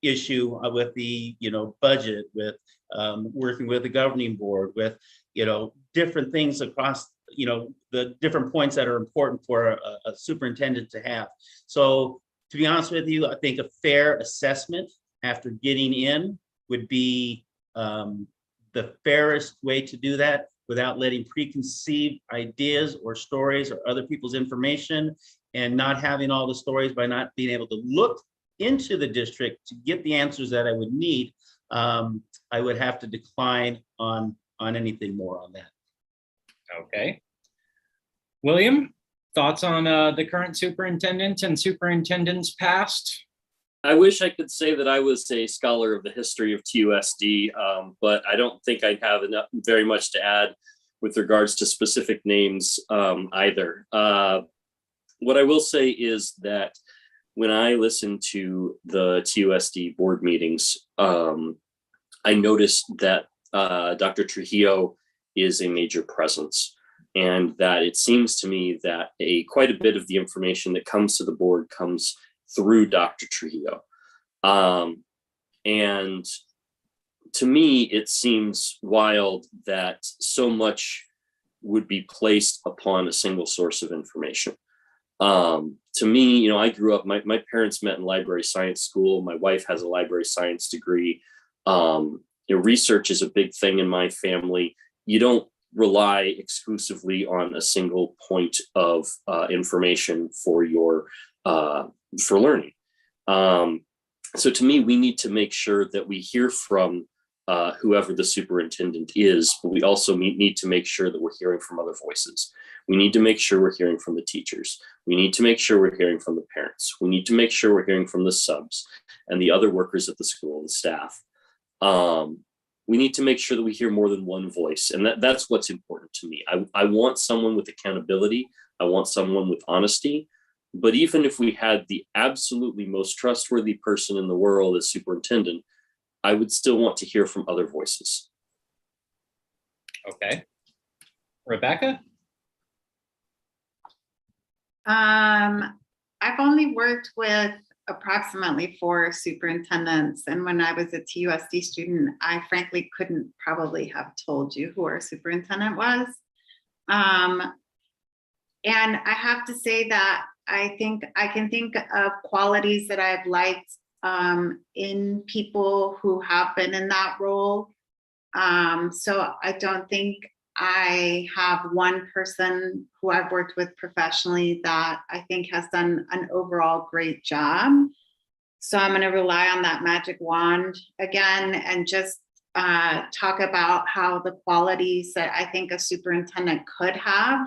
issue with the, budget, with working with the governing board, with, different things across, the different points that are important for a superintendent to have. So to be honest with you, I think a fair assessment after getting in would be the fairest way to do that, without letting preconceived ideas or stories or other people's information, and not having all the stories, by not being able to look into the district to get the answers that I would need. I would have to decline on anything more on that. Okay. William, thoughts on the current superintendent and superintendents past? I wish I could say that I was a scholar of the history of TUSD, but I don't think I have very much to add with regards to specific names either. What I will say is that when I listen to the TUSD board meetings, I noticed that Dr. Trujillo is a major presence, and that it seems to me that quite a bit of the information that comes to the board comes through Dr. Trujillo. And to me, it seems wild that so much would be placed upon a single source of information. To me, I grew up, my parents met in library science school. My wife has a library science degree. Research is a big thing in my family. You don't rely exclusively on a single point of information for your for learning. So to me, we need to make sure that we hear from whoever the superintendent is, but we also need to make sure that we're hearing from other voices. We need to make sure we're hearing from the teachers. We need to make sure we're hearing from the parents. We need to make sure we're hearing from the subs and the other workers at the school and staff. We need to make sure that we hear more than one voice. And that's what's important to me. I want someone with accountability. I want someone with honesty. But even if we had the absolutely most trustworthy person in the world as superintendent, I would still want to hear from other voices. Okay. Rebecca? I've only worked with approximately 4 superintendents. And when I was a TUSD student, I frankly couldn't probably have told you who our superintendent was. And I have to say that I think I can think of qualities that I've liked in people who have been in that role. So I don't think I have one person who I've worked with professionally that I think has done an overall great job. So I'm going to rely on that magic wand again and just talk about how the qualities that I think a superintendent could have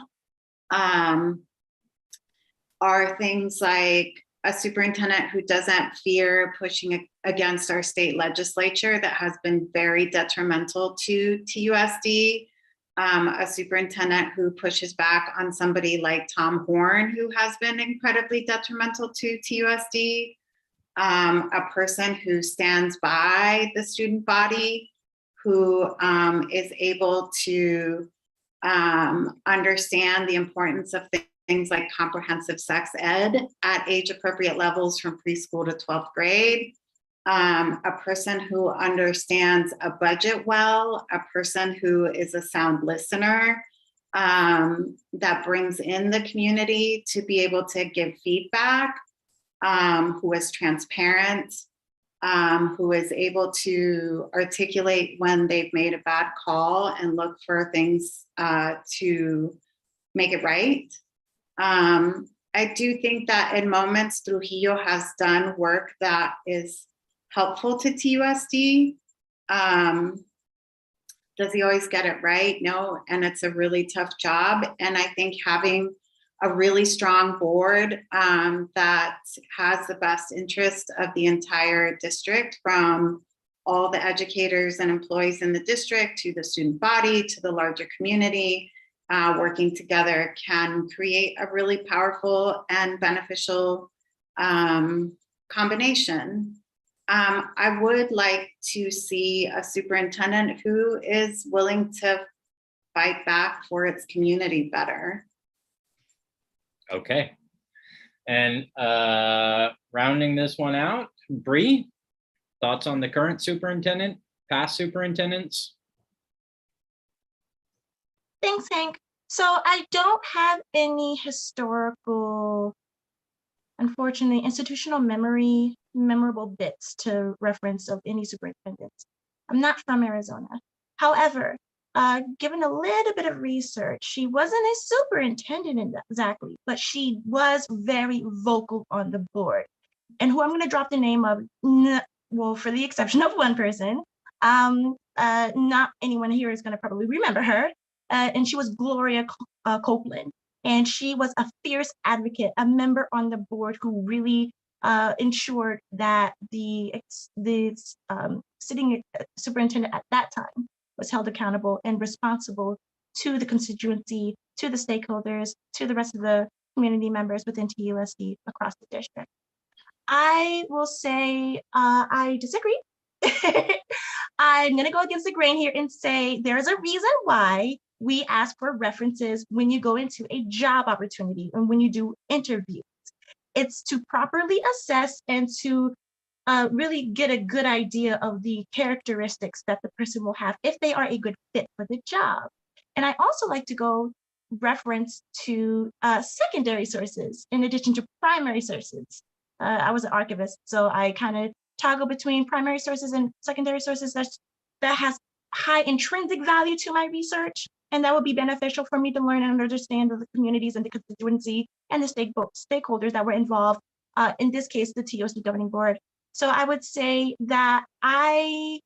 are things like a superintendent who doesn't fear pushing against our state legislature that has been very detrimental to TUSD. A superintendent who pushes back on somebody like Tom Horn, who has been incredibly detrimental to TUSD. A person who stands by the student body, who is able to understand the importance of things like comprehensive sex ed at age appropriate levels from preschool to 12th grade. A person who understands a budget well, a person who is a sound listener, that brings in the community to be able to give feedback, who is transparent, who is able to articulate when they've made a bad call and look for things to make it right. I do think that in moments Trujillo has done work that is helpful to TUSD. Does he always get it right? No, and it's a really tough job. And I think having a really strong board that has the best interest of the entire district, from all the educators and employees in the district to the student body to the larger community, working together can create a really powerful and beneficial combination. I would like to see a superintendent who is willing to fight back for its community better. Okay. And rounding this one out, Bree, thoughts on the current superintendent, past superintendents? Thanks, Hank. So I don't have any historical, unfortunately, institutional memory, memorable bits to reference of any superintendents. I'm not from Arizona. However, given a little bit of research, she wasn't a superintendent exactly, but she was very vocal on the board. And who I'm going to drop the name of, well, for the exception of one person, not anyone here is going to probably remember her. And she was Gloria Copeland. And she was a fierce advocate, a member on the board who really ensured that the sitting superintendent at that time was held accountable and responsible to the constituency, to the stakeholders, to the rest of the community members within TUSD across the district. I will say I disagree. I'm going to go against the grain here and say there's a reason why we ask for references when you go into a job opportunity and when you do interviews. It's to properly assess and to really get a good idea of the characteristics that the person will have if they are a good fit for the job. And I also like to go reference to secondary sources in addition to primary sources. I was an archivist, so I kind of toggle between primary sources and secondary sources that has high intrinsic value to my research, and that would be beneficial for me to learn and understand the communities and the constituency and the stakeholders that were involved, in this case, the TUSD Governing Board. So I would say that I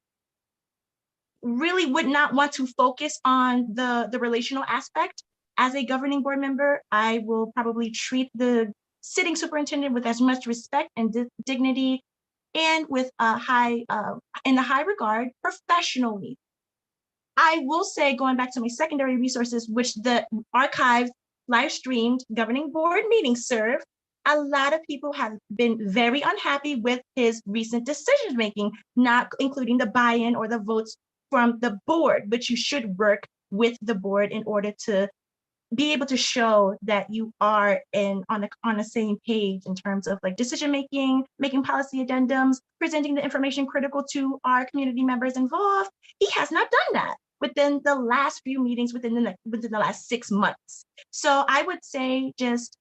really would not want to focus on the relational aspect. As a governing board member, I will probably treat the sitting superintendent with as much respect and dignity, and with a high, in a high regard professionally. I will say, going back to my secondary resources, which the archived, live streamed governing board meetings serve, a lot of people have been very unhappy with his recent decision making, not including the buy-in or the votes from the board, but you should work with the board in order to be able to show that you are on the same page in terms of like decision making, making policy addendums, presenting the information critical to our community members involved. He has not done that within the last few meetings within the last 6 months. So I would say it's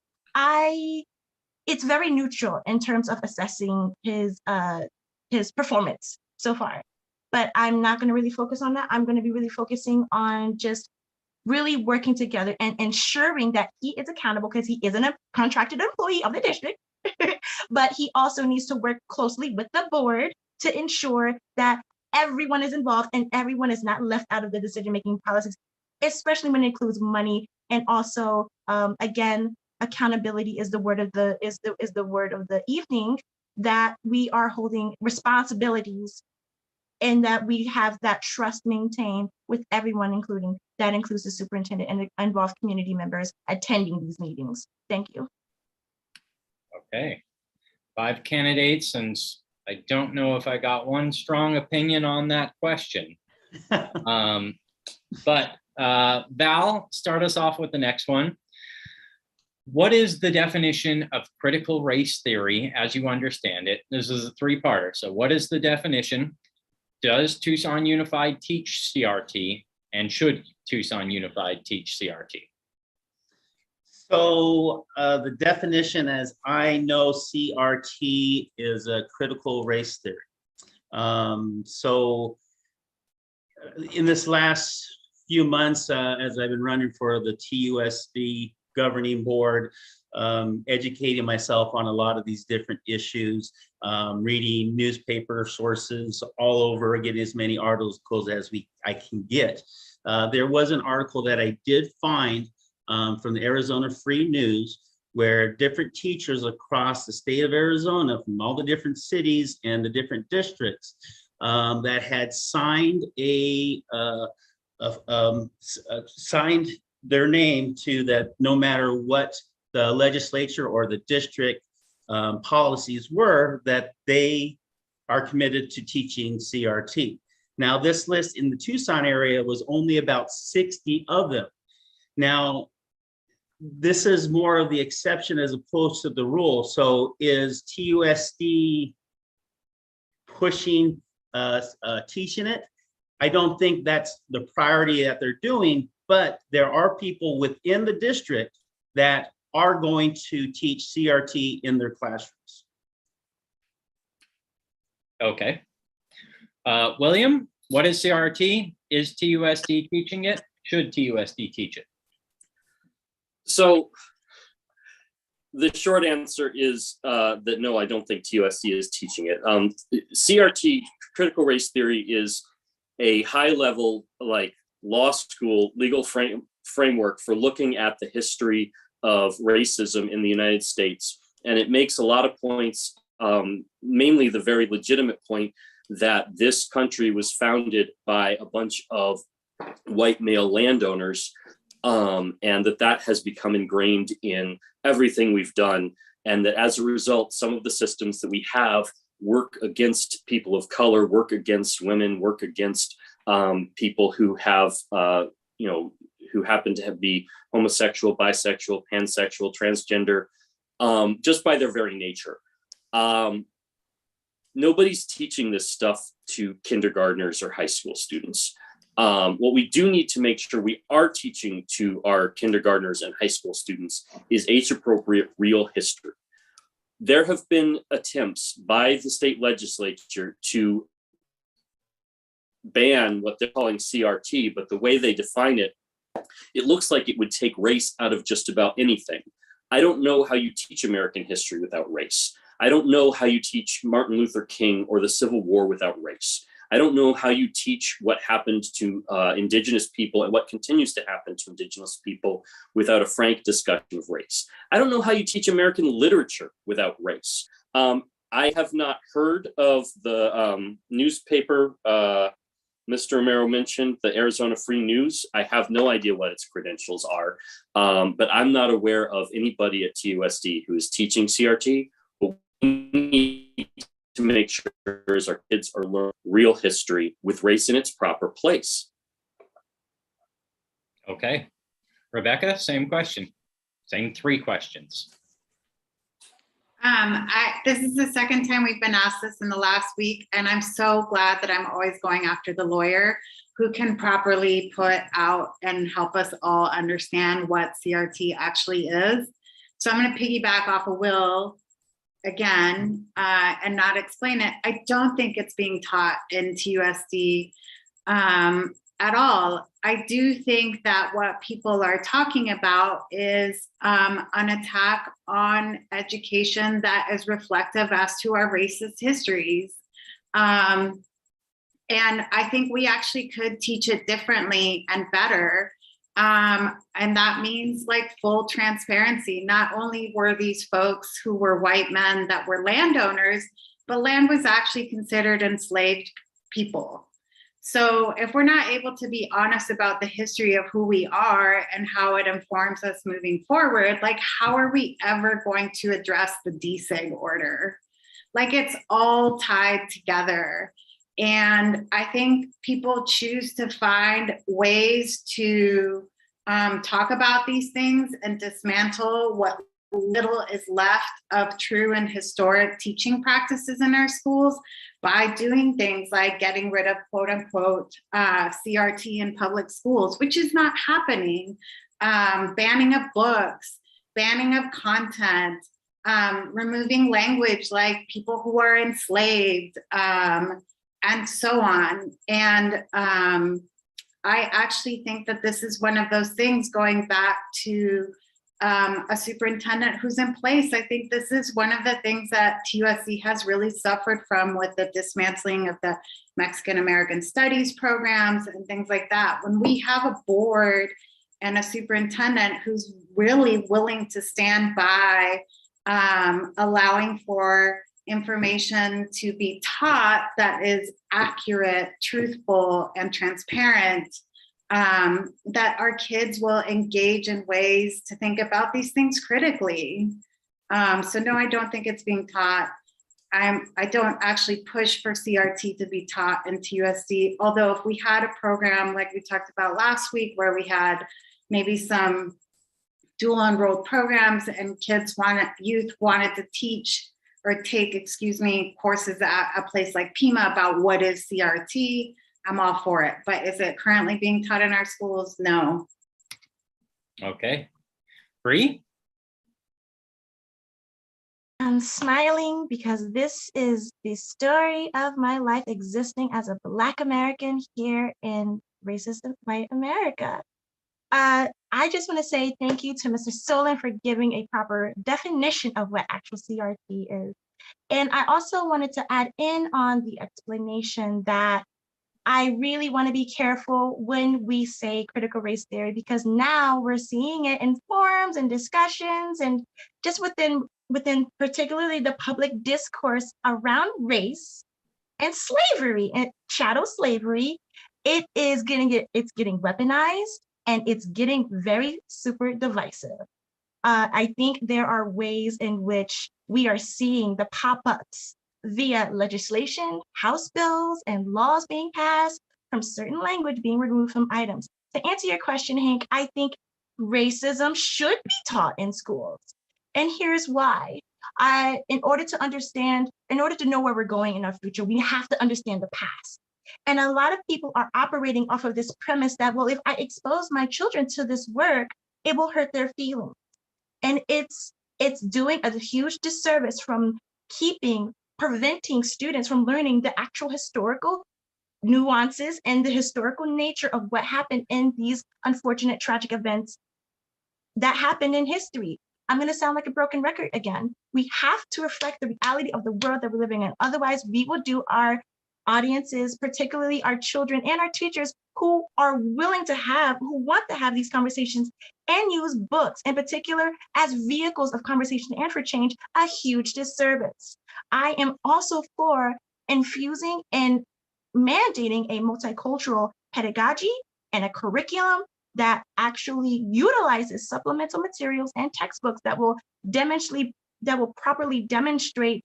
very neutral in terms of assessing his performance so far. But I'm not going to really focus on that. I'm going to be really focusing on just really working together and ensuring that he is accountable, because he isn't a contracted employee of the district, but he also needs to work closely with the board to ensure that everyone is involved and everyone is not left out of the decision-making process, especially when it includes money. And also, again, accountability is the word of the word of the evening, that we are holding responsibilities and that we have that trust maintained with everyone, that includes the superintendent and the involved community members attending these meetings. Thank you. Okay, 5 candidates, and I don't know if I got one strong opinion on that question. But Val, start us off with the next one. What is the definition of critical race theory as you understand it? This is a 3-parter. So what is the definition? Does Tucson Unified teach CRT, and should Tucson Unified teach CRT? So the definition, as I know, CRT is a critical race theory. So in this last few months, as I've been running for the TUSD governing board, educating myself on a lot of these different issues, reading newspaper sources all over, getting as many articles as I can get. There was an article that I did find from the Arizona Free News, where different teachers across the state of Arizona from all the different cities and the different districts that had signed signed their name to that, no matter what the legislature or the district policies were, that they are committed to teaching CRT. Now, this list in the Tucson area was only about 60 of them. Now, this is more of the exception as opposed to the rule. So is TUSD pushing teaching it? I don't think that's the priority that they're doing, but there are people within the district that are going to teach CRT in their classrooms. Okay. William, what is CRT? Is TUSD teaching it? Should TUSD teach it? So the short answer is that no, I don't think TUSD is teaching it. CRT, critical race theory, is a high level, like law school legal framework for looking at the history of racism in the United States. And it makes a lot of points, mainly the very legitimate point that this country was founded by a bunch of white male landowners, and that has become ingrained in everything we've done. And that as a result, some of the systems that we have work against people of color, work against women, work against people who have, who happen to be homosexual, bisexual, pansexual, transgender, just by their very nature. Nobody's teaching this stuff to kindergartners or high school students. What we do need to make sure we are teaching to our kindergartners and high school students is age-appropriate real history. There have been attempts by the state legislature to ban what they're calling CRT, but the way they define it, it looks like it would take race out of just about anything. I don't know how you teach American history without race. I don't know how you teach Martin Luther King or the Civil War without race. I don't know how you teach what happened to Indigenous people and what continues to happen to Indigenous people without a frank discussion of race. I don't know how you teach American literature without race. I have not heard of the newspaper Mr. Romero mentioned, the Arizona Free News. I have no idea what its credentials are, but I'm not aware of anybody at TUSD who is teaching CRT. But we need to make sure our kids are learning real history with race in its proper place. Okay. Rebecca, same question. Same 3 questions. This is the second time we've been asked this in the last week, and I'm so glad that I'm always going after the lawyer who can properly put out and help us all understand what CRT actually is. So I'm going to piggyback off of Will again and not explain it. I don't think it's being taught in TUSD at all. I do think that what people are talking about is an attack on education that is reflective as to our racist histories. And I think we actually could teach it differently and better. And that means like full transparency. Not only were these folks who were white men that were landowners, but land was actually considered enslaved people. So if we're not able to be honest about the history of who we are and how it informs us moving forward, like how are we ever going to address the DSEG order? Like it's all tied together. And I think people choose to find ways to talk about these things and dismantle what little is left of true and historic teaching practices in our schools by doing things like getting rid of quote unquote CRT in public schools, which is not happening, banning of books, banning of content, removing language like people who are enslaved, and so on. And I actually think that this is one of those things going back to a superintendent who's in place. I think this is one of the things that TUSC has really suffered from with the dismantling of the Mexican American Studies programs and things like that. When we have a board and a superintendent who's really willing to stand by allowing for information to be taught that is accurate, truthful, and transparent, that our kids will engage in ways to think about these things critically. So no, I don't think it's being taught. I don't actually push for CRT to be taught in TUSD, although if we had a program like we talked about last week where we had maybe some dual enrolled programs and youth wanted to teach or take, courses at a place like Pima about what is CRT, I'm all for it. But is it currently being taught in our schools? No. Okay. Bree? I'm smiling because this is the story of my life existing as a Black American here in racist white America. I just want to say thank you to Mr. Soland for giving a proper definition of what actual CRT is. And I also wanted to add in on the explanation that I really want to be careful when we say critical race theory, because now we're seeing it in forums and discussions and just within particularly the public discourse around race and slavery and chattel slavery. It's getting weaponized and it's getting very super divisive. I think there are ways in which we are seeing the pop-ups via legislation, House bills, and laws being passed from certain language being removed from items. To answer your question, Hank, I think racism should be taught in schools. And here's why. In order to know where we're going in our future, we have to understand the past. And a lot of people are operating off of this premise that, well, if I expose my children to this work, it will hurt their feelings. And it's doing a huge disservice from preventing students from learning the actual historical nuances and the historical nature of what happened in these unfortunate tragic events that happened in history. I'm going to sound like a broken record again. We have to reflect the reality of the world that we're living in. Otherwise, we will do our audiences, particularly our children and our teachers who are willing to have, who want to have these conversations and use books in particular as vehicles of conversation and for change, a huge disservice. I am also for infusing and mandating a multicultural pedagogy and a curriculum that actually utilizes supplemental materials and textbooks that will properly demonstrate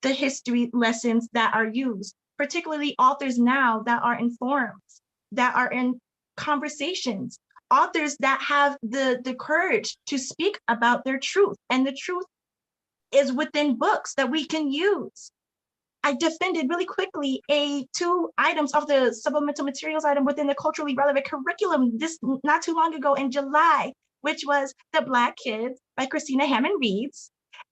the history lessons that are used, particularly authors now that are in forums, that are in conversations, authors that have the courage to speak about their truth, and the truth is within books that we can use. I defended really quickly two items of the supplemental materials item within the culturally relevant curriculum this not too long ago in July, which was The Black Kids by Christina Hammond Reeds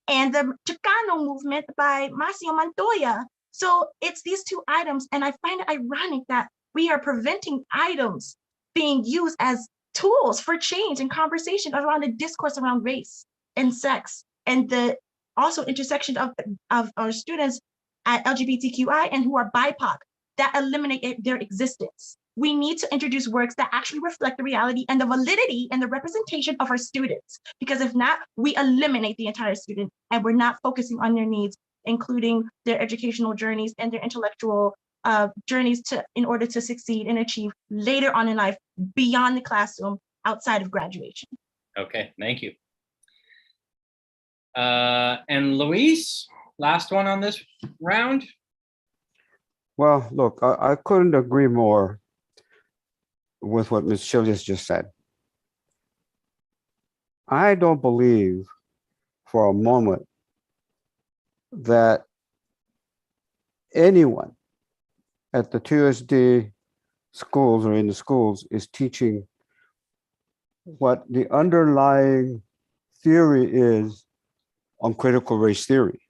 and the Chicano movement by Macio Montoya. So it's these two items, and I find it ironic that we are preventing items being used as tools for change and conversation around the discourse around race and sex, and the also intersection of our students at LGBTQI and who are BIPOC that eliminate their existence. We need to introduce works that actually reflect the reality and the validity and the representation of our students, because if not, we eliminate the entire student and we're not focusing on their needs, including their educational journeys and their intellectual journeys in order to succeed and achieve later on in life beyond the classroom, outside of graduation. Okay, thank you. And Luis, last one on this round. Well, look, I couldn't agree more with what Ms. Chillious just said. I don't believe for a moment that anyone at the TUSD schools or in the schools is teaching what the underlying theory is on critical race theory.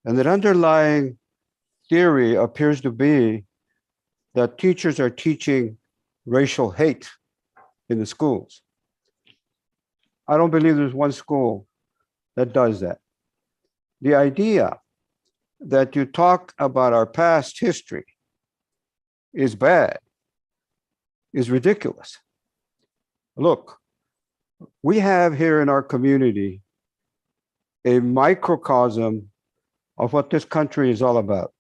And that underlying theory appears to be that teachers are teaching racial hate in the schools. I don't believe there's one school that does that. The idea that you talk about our past history is bad is ridiculous. Look, we have here in our community a microcosm of what this country is all about.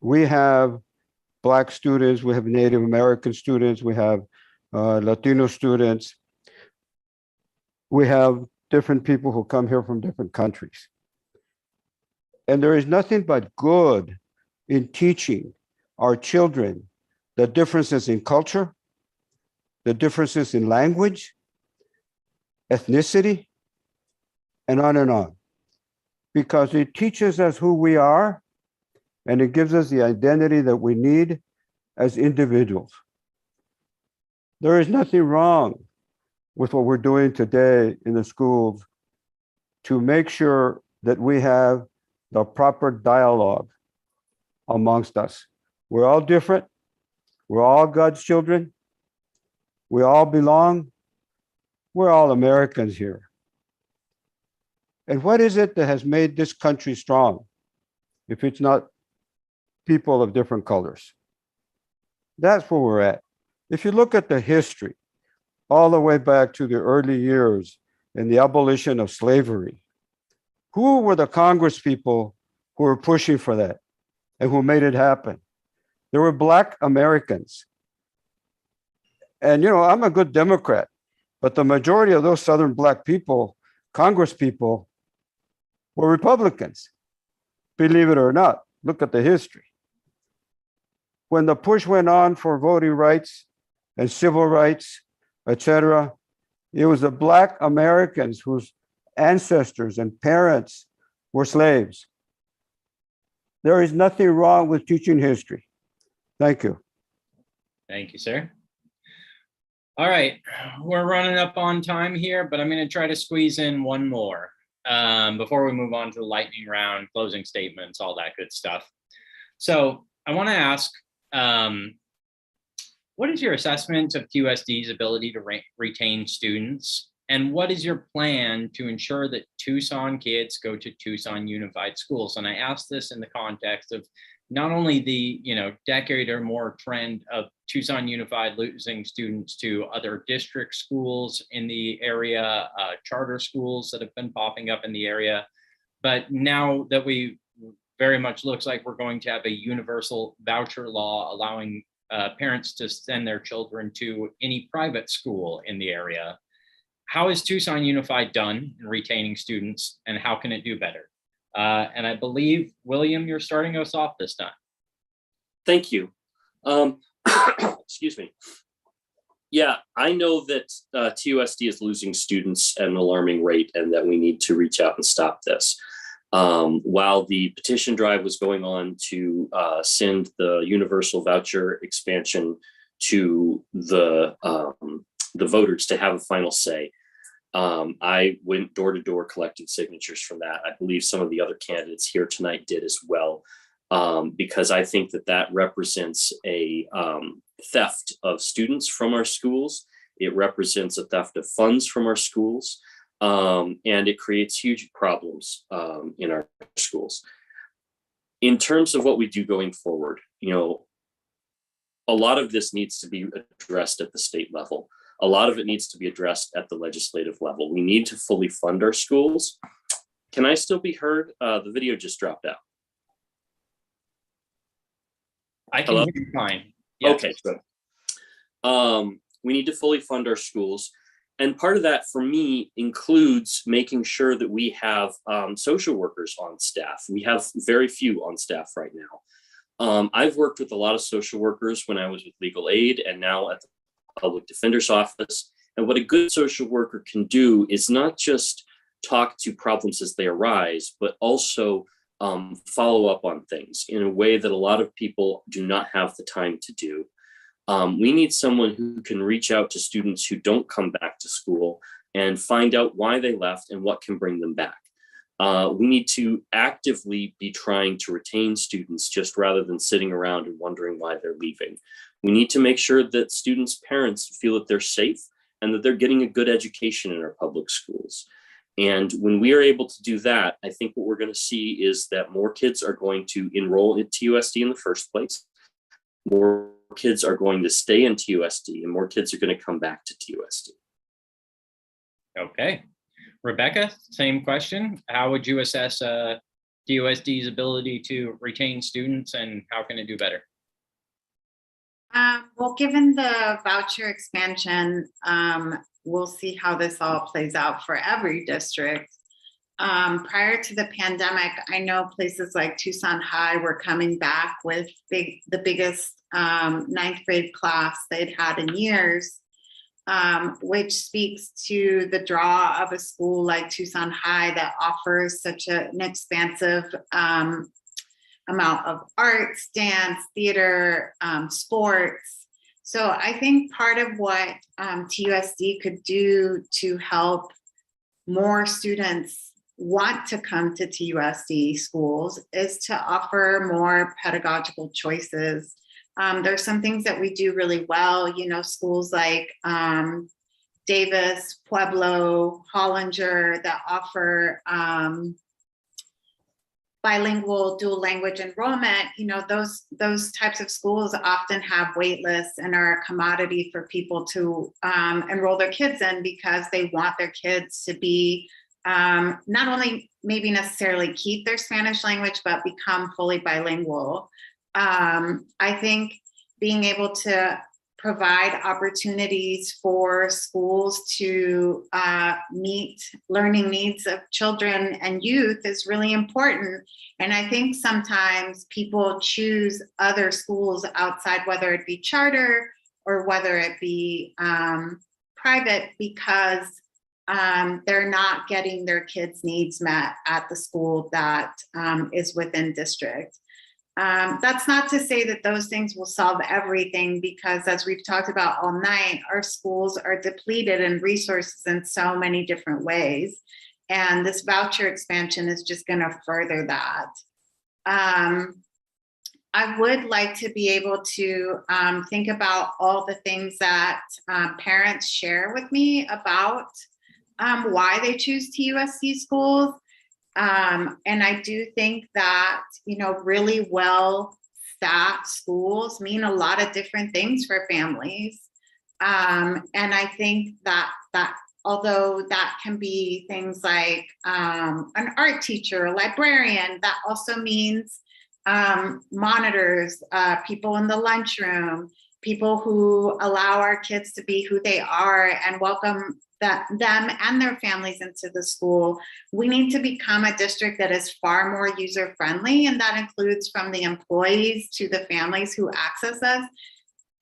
We have Black students, we have Native American students, we have Latino students. We have different people who come here from different countries. And there is nothing but good in teaching our children the differences in culture, the differences in language, ethnicity, and on, because it teaches us who we are, and it gives us the identity that we need as individuals. There is nothing wrong with what we're doing today in the schools to make sure that we have the proper dialogue amongst us. We're all different. We're all God's children. We all belong. We're all Americans here. And what is it that has made this country strong if it's not people of different colors? That's where we're at. If you look at the history, all the way back to the early years and the abolition of slavery, who were the Congress people who were pushing for that and who made it happen? There were Black Americans. And, you know, I'm a good Democrat, but the majority of those Southern Black people, Congress people, were Republicans, believe it or not. Look at the history. When the push went on for voting rights and civil rights, etc., it was the Black Americans whose ancestors and parents were slaves. There is nothing wrong with teaching history. Thank you. Thank you, sir. All right, we're running up on time here, but I'm going to try to squeeze in one more before we move on to the lightning round, closing statements, all that good stuff. So I want to ask what is your assessment of TUSD's ability to retain students? And what is your plan to ensure that Tucson kids go to Tucson Unified Schools? And I ask this in the context of not only the decade or more trend of Tucson Unified losing students to other district schools in the area, charter schools that have been popping up in the area, but now that we very much looks like we're going to have a universal voucher law allowing parents to send their children to any private school in the area. How is Tucson Unified done in retaining students, and how can it do better? And I believe, William, you're starting us off this time. Thank you. Excuse me. Yeah, I know that TUSD is losing students at an alarming rate and that we need to reach out and stop this. While the petition drive was going on to send the universal voucher expansion to the voters to have a final say, I went door to door collecting signatures from that. I believe some of the other candidates here tonight did as well, because I think that that represents a theft of students from our schools. It represents a theft of funds from our schools, and it creates huge problems in our schools. In terms of what we do going forward, a lot of this needs to be addressed at the state level. A lot of it needs to be addressed at the legislative level. We need to fully fund our schools. Can I still be heard? The video just dropped out. I can Hello? hear you fine. Yes. Okay, good. We need to fully fund our schools. And part of that for me includes making sure that we have social workers on staff. We have very few on staff right now. I've worked with a lot of social workers when I was with legal aid and now at the public defender's office. And what a good social worker can do is not just talk to problems as they arise, but also follow up on things in a way that a lot of people do not have the time to do. We need someone who can reach out to students who don't come back to school and find out why they left and what can bring them back. We need to actively be trying to retain students just rather than sitting around and wondering why they're leaving. We need to make sure that students' parents feel that they're safe and that they're getting a good education in our public schools. And when we are able to do that, I think what we're going to see is that more kids are going to enroll in TUSD in the first place. More kids are going to stay in TUSD and more kids are going to come back to TUSD. Okay. Rebecca, same question. How would you assess TUSD's ability to retain students and how can it do better? Well, given the voucher expansion, we'll see how this all plays out for every district. Prior to the pandemic, I know places like Tucson High were coming back with the biggest ninth grade class they'd had in years, which speaks to the draw of a school like Tucson High that offers such an expansive amount of arts, dance, theater, sports. So I think part of what TUSD could do to help more students want to come to TUSD schools is to offer more pedagogical choices. There's some things that we do really well, schools like Davis, Pueblo, Hollinger that offer bilingual dual language enrollment. Those types of schools often have wait lists and are a commodity for people to enroll their kids in because they want their kids to be not only maybe necessarily keep their Spanish language, but become fully bilingual. I think being able to provide opportunities for schools to meet learning needs of children and youth is really important. And I think sometimes people choose other schools outside, whether it be charter or whether it be private, because they're not getting their kids' needs met at the school that is within district. That's not to say that those things will solve everything, because as we've talked about all night, our schools are depleted in resources in so many different ways. And this voucher expansion is just going to further that. I would like to be able to think about all the things that parents share with me about why they choose TUSC schools. And I do think that, really well-staffed schools mean a lot of different things for families. And I think that although that can be things like an art teacher, a librarian, that also means monitors, people in the lunchroom, people who allow our kids to be who they are and welcome them and their families into the school. We need to become a district that is far more user-friendly, and that includes from the employees to the families who access us.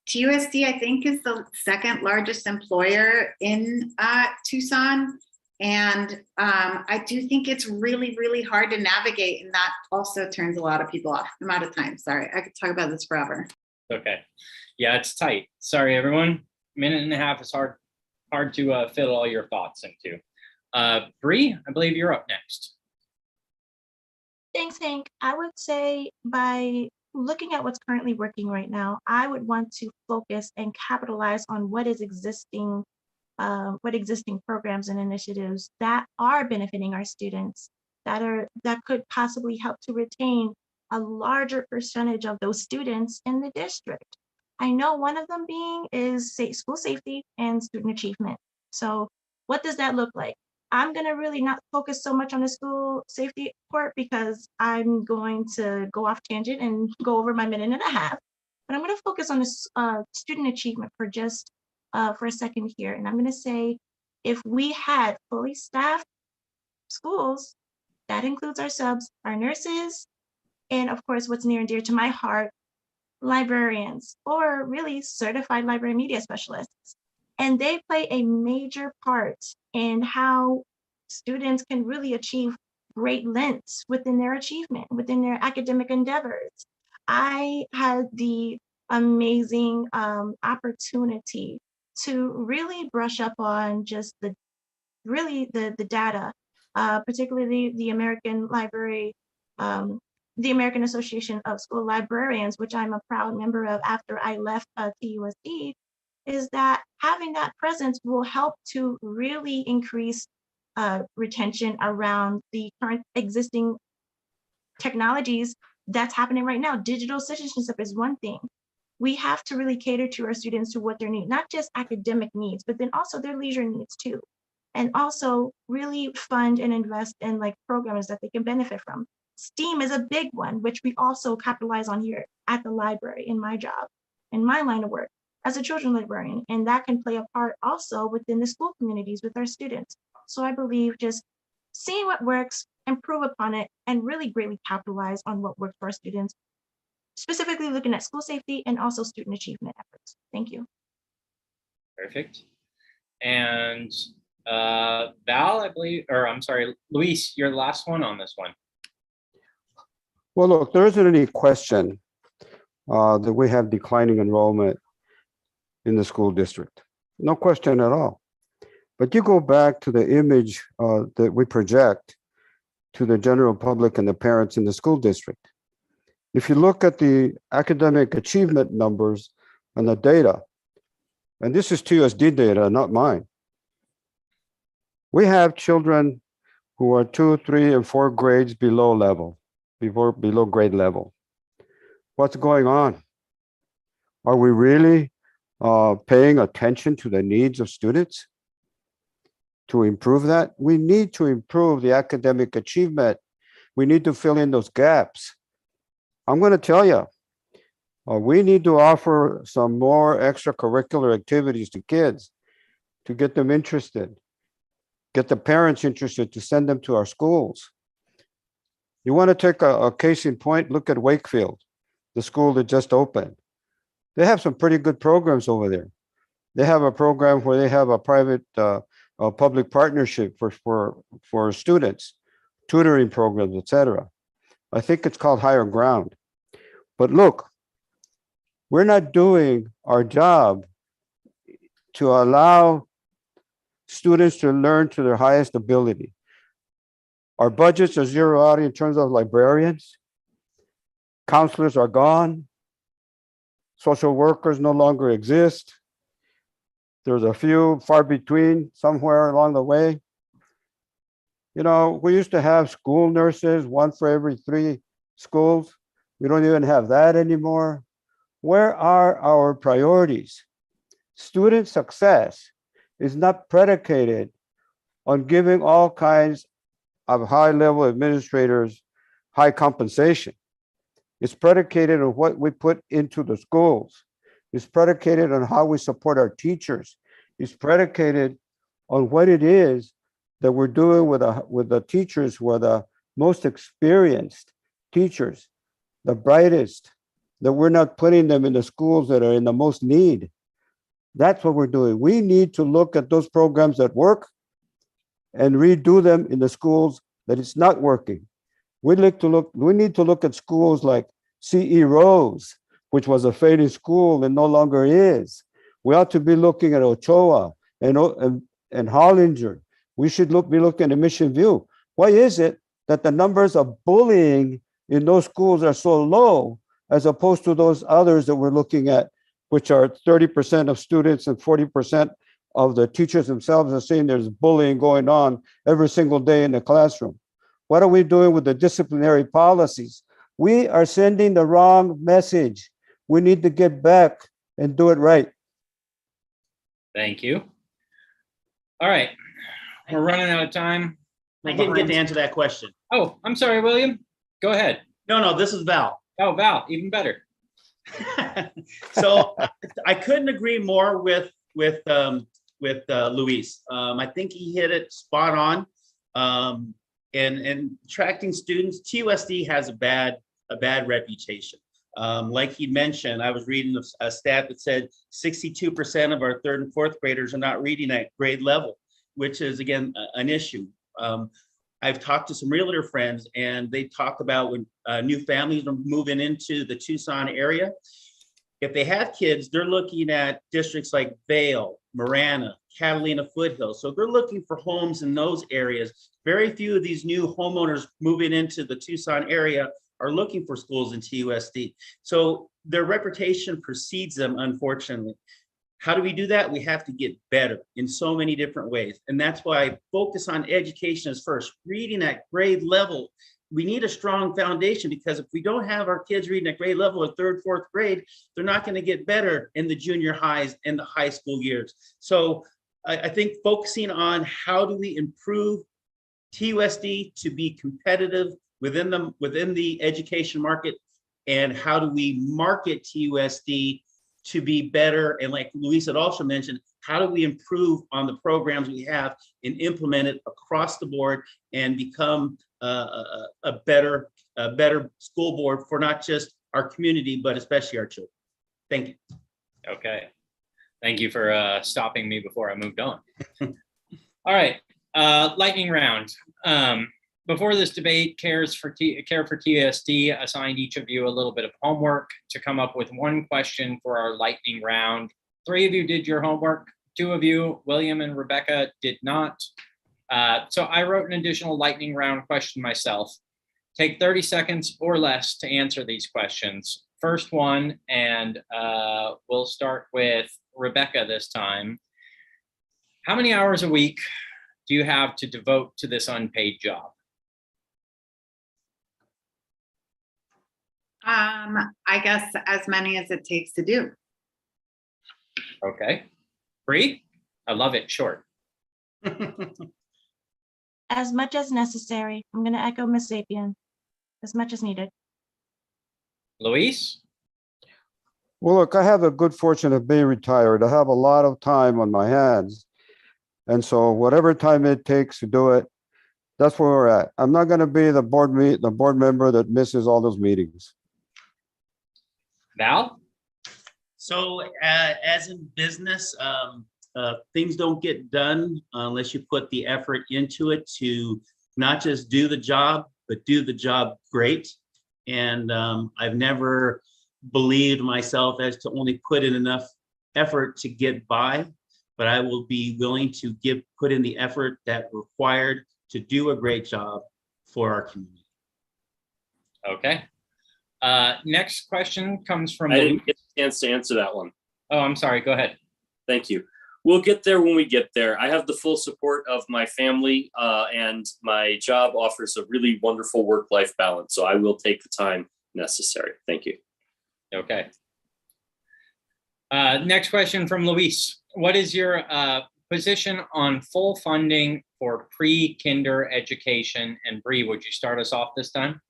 TUSD, I think, is the second largest employer in Tucson. And I do think it's really, really hard to navigate. And that also turns a lot of people off. I'm out of time. Sorry, I could talk about this forever. Okay. Yeah, it's tight. Sorry, everyone. Minute and a half is hard to fit all your thoughts into. Bree, I believe you're up next. Thanks, Hank. I would say by looking at what's currently working right now, I would want to focus and capitalize on what existing programs and initiatives that are benefiting our students, that could possibly help to retain a larger percentage of those students in the district. I know one of them is school safety and student achievement. So what does that look like? I'm gonna really not focus so much on the school safety part because I'm going to go off tangent and go over my minute and a half. But I'm gonna focus on the student achievement for just for a second here. And I'm gonna say, if we had fully staffed schools, that includes our subs, our nurses, and of course, what's near and dear to my heart, librarians, or really certified library media specialists. And they play a major part in how students can really achieve great lengths within their achievement, within their academic endeavors. I had the amazing opportunity to really brush up on just the data, particularly the American Library, the American Association of School Librarians, which I'm a proud member of after I left TUSD, is that having that presence will help to really increase retention around the current existing technologies that's happening right now. Digital citizenship is one thing. We have to really cater to our students to what their needs, not just academic needs, but then also their leisure needs too. And also really fund and invest in programs that they can benefit from. STEAM is a big one, which we also capitalize on here at the library in my job, in my line of work as a children's librarian. And that can play a part also within the school communities with our students. So I believe just seeing what works, improve upon it, and really greatly capitalize on what works for our students, specifically looking at school safety and also student achievement efforts. Thank you. Perfect. And Val, I believe, or I'm sorry, Luis, you're the last one on this one. Well, look, there isn't any question that we have declining enrollment in the school district. No question at all. But you go back to the image that we project to the general public and the parents in the school district. If you look at the academic achievement numbers and the data, and this is TUSD data, not mine. We have children who are 2, 3, and 4 grades below level, below grade level. What's going on? Are we really paying attention to the needs of students to improve that? We need to improve the academic achievement. We need to fill in those gaps. I'm going to tell you, we need to offer some more extracurricular activities to kids to get them interested, get the parents interested to send them to our schools. You want to take a case in point, look at Wakefield, the school that just opened. They have some pretty good programs over there. They have a program where they have a private public partnership for students, tutoring programs, etc. I think it's called Higher Ground. But look, we're not doing our job to allow students to learn to their highest ability. Our budgets are zero out in terms of librarians. Counselors are gone. Social workers no longer exist. There's a few far between somewhere along the way. You know, we used to have school nurses, one for every 3 schools. We don't even have that anymore. Where are our priorities? Student success is not predicated on giving all kinds of high-level administrators high compensation. It's predicated on what we put into the schools. It's predicated on how we support our teachers. It's predicated on what it is that we're doing with the teachers who are the most experienced teachers, the brightest, that we're not putting them in the schools that are in the most need. That's what we're doing. We need to look at those programs that work and redo them in the schools that it's not working. We need to look at schools like C.E. Rose, which was a fading school and no longer is. We ought to be looking at Ochoa and Hollinger. We should be looking at Mission View. Why is it that the numbers of bullying in those schools are so low as opposed to those others that we're looking at, which are 30% of students and 40% of the teachers themselves are saying there's bullying going on every single day in the classroom? What are we doing with the disciplinary policies? We are sending the wrong message. We need to get back and do it right. Thank you. All right, we're running out of time. I didn't get to answer that question. Oh, I'm sorry, William. Go ahead. No, this is Val. Oh, Val, even better. So I couldn't agree more with Luis. I think he hit it spot on. And attracting students, TUSD has a bad reputation. Like he mentioned, I was reading a stat that said 62% of our 3rd and 4th graders are not reading at grade level, which is again an issue. I've talked to some realtor friends, and they talk about when new families are moving into the Tucson area. If they have kids, they're looking at districts like Vail, Marana, Catalina Foothills. So they're looking for homes in those areas. Very few of these new homeowners moving into the Tucson area are looking for schools in TUSD. So their reputation precedes them, unfortunately. How do we do that? We have to get better in so many different ways. And that's why I focus on education as first, reading at grade level. We need a strong foundation, because if we don't have our kids reading at grade level at 3rd, 4th grade, they're not going to get better in the junior highs and the high school years. So I think focusing on how do we improve TUSD to be competitive within the education market, and how do we market TUSD to be better, and like Luis had also mentioned, how do we improve on the programs we have and implement it across the board and become a better school board for not just our community, but especially our children. Thank you. Okay. Thank you for stopping me before I moved on. All right, lightning round. Before this debate, Care4TUSD assigned each of you a little bit of homework to come up with one question for our lightning round. 3 of you did your homework. 2 of you, William and Rebecca, did not. So I wrote an additional lightning round question myself. Take 30 seconds or less to answer these questions. First one, and we'll start with Rebecca this time. How many hours a week do you have to devote to this unpaid job? I guess as many as it takes to do. Okay. Bree? I love it short. As much as necessary. I'm going to echo Ms. Zapien. As much as needed. Luis? Well, look, I have the good fortune of being retired. I have a lot of time on my hands. And so whatever time it takes to do it, that's where we're at. I'm not going to be the board member that misses all those meetings. Val? So as in business, things don't get done unless you put the effort into it to not just do the job, but do the job great. And I've never believed myself as to only put in enough effort to get by, but I will be willing to put in the effort that required to do a great job for our community. Okay. Next question comes from. I didn't get a chance to answer that one. Oh, I'm sorry. Go ahead. Thank you. We'll get there when we get there. I have the full support of my family, and my job offers a really wonderful work-life balance. So I will take the time necessary. Thank you. Okay. Next question from Luis. What is your position on full funding for pre-kinder education? And Bree, would you start us off this time?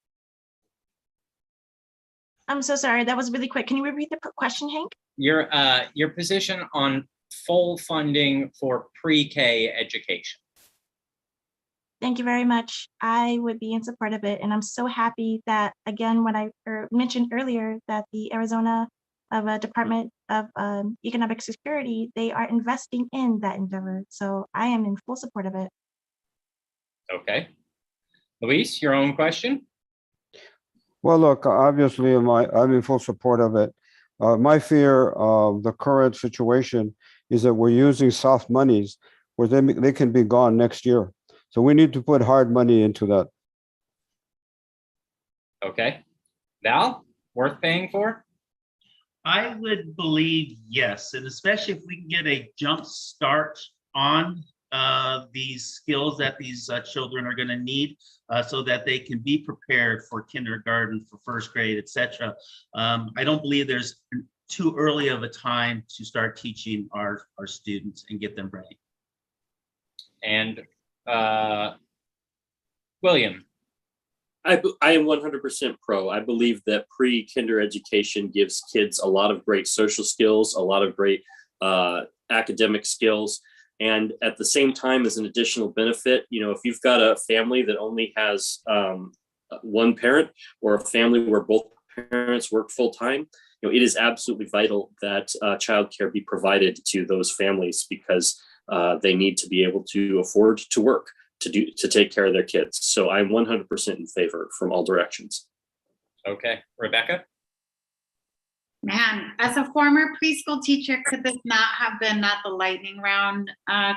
I'm so sorry, that was really quick. Can you repeat the question, Hank? Your position on full funding for pre-K education. Thank you very much. I would be in support of it. And I'm so happy that, again, what I mentioned earlier, that the Arizona Department of Economic Security, they are investing in that endeavor. So I am in full support of it. Okay. Luis, your own question? Well, look, obviously, I'm in full support of it. My fear of the current situation is that we're using soft monies where they can be gone next year. So we need to put hard money into that. Okay. Val, worth paying for? I would believe yes, and especially if we can get a jump start on these skills that these children are going to need, so that they can be prepared for kindergarten, for first grade, etc. I don't believe there's too early of a time to start teaching our students and get them ready. And William. I am 100% pro. I believe that pre-kinder education gives kids a lot of great social skills, a lot of great academic skills. And at the same time, as an additional benefit, you know, if you've got a family that only has one parent, or a family where both parents work full time, you know, it is absolutely vital that childcare be provided to those families, because they need to be able to afford to work to take care of their kids. So I'm 100% in favor from all directions. Okay, Rebecca. Man, as a former preschool teacher, could this not have been not the lightning round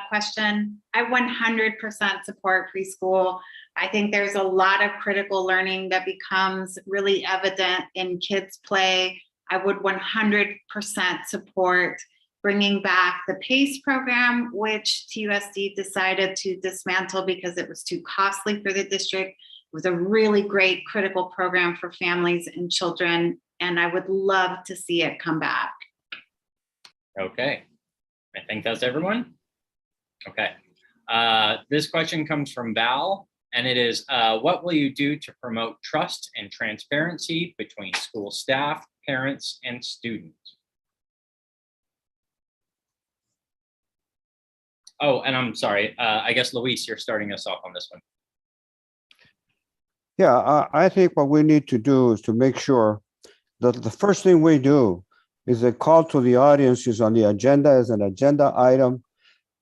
question? I 100% support preschool. I think there's a lot of critical learning that becomes really evident in kids' play. I would 100% support bringing back the PACE program, which TUSD decided to dismantle because it was too costly for the district. It was a really great critical program for families and children, and I would love to see it come back. Okay, I think that's everyone. Okay, this question comes from Val, and it is, what will you do to promote trust and transparency between school staff, parents, and students? Oh, and I'm sorry, I guess Luis, you're starting us off on this one. Yeah, I think what we need to do is to make sure that the first thing we do is a call to the audience is on the agenda as an agenda item,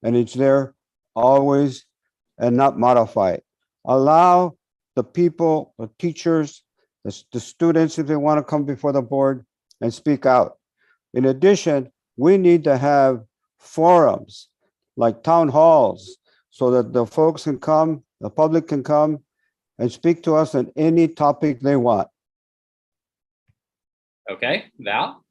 and it's there always and not modify it. Allow the people, the teachers, the students, if they want to come before the board and speak out. In addition, we need to have forums like town halls so that the folks can come, the public can come and speak to us on any topic they want. Okay, Val?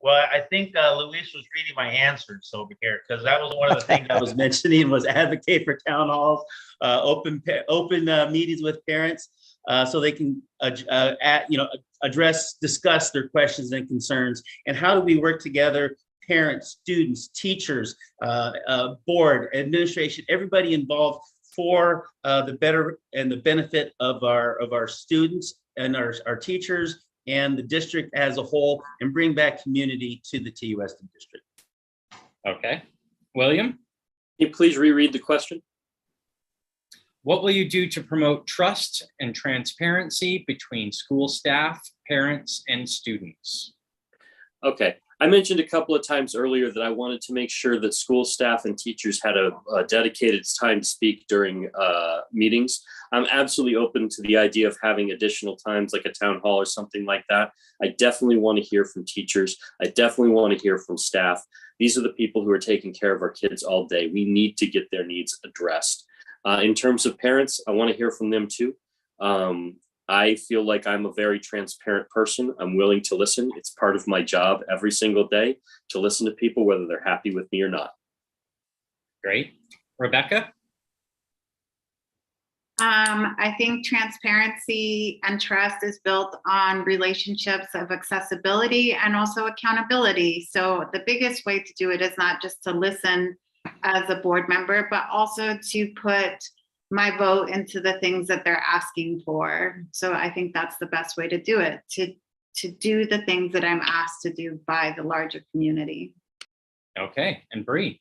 Well, I think Luis was reading my answers over here, because that was one of the things I was mentioning, was advocate for town halls, open meetings with parents, so they can address, discuss their questions and concerns. And how do we work together, parents, students, teachers, board, administration, everybody involved, for the better and the benefit of our students and our teachers and the district as a whole, and bring back community to the TUSD district. Okay, William? Can you please reread the question? What will you do to promote trust and transparency between school staff, parents, and students? Okay. I mentioned a couple of times earlier that I wanted to make sure that school staff and teachers had a dedicated time to speak during meetings. I'm absolutely open to the idea of having additional times, like a town hall or something like that. I definitely want to hear from teachers. I definitely want to hear from staff. These are the people who are taking care of our kids all day. We need to get their needs addressed. In terms of parents, I want to hear from them too. I feel like I'm a very transparent person. I'm willing to listen. It's part of my job every single day to listen to people, whether they're happy with me or not. Great. Rebecca? I think transparency and trust is built on relationships of accessibility and also accountability. So the biggest way to do it is not just to listen as a board member, but also to put my vote into the things that they're asking for. So I think that's the best way to do it, to do the things that I'm asked to do by the larger community. Okay, and Bree?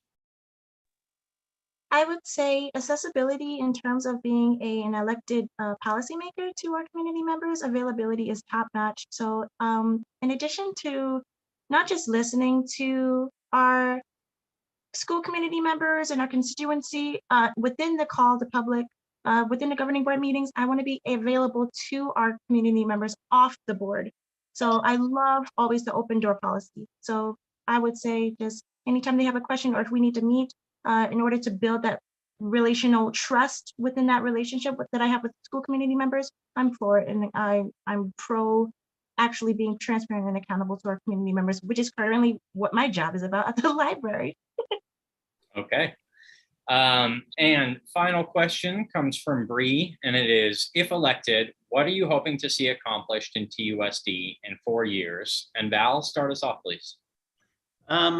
I would say accessibility in terms of being an elected policymaker to our community members, availability is top notch. So in addition to not just listening to our school community members and our constituency within the call to public, within the governing board meetings, I want to be available to our community members off the board. So I love always the open door policy. So I would say just anytime they have a question or if we need to meet, in order to build that relational trust within that relationship that I have with school community members, I'm for it. And I'm pro actually being transparent and accountable to our community members, which is currently what my job is about at the library. Okay. And final question comes from Bree, and it is, if elected, what are you hoping to see accomplished in TUSD in 4 years? And Val, start us off, please.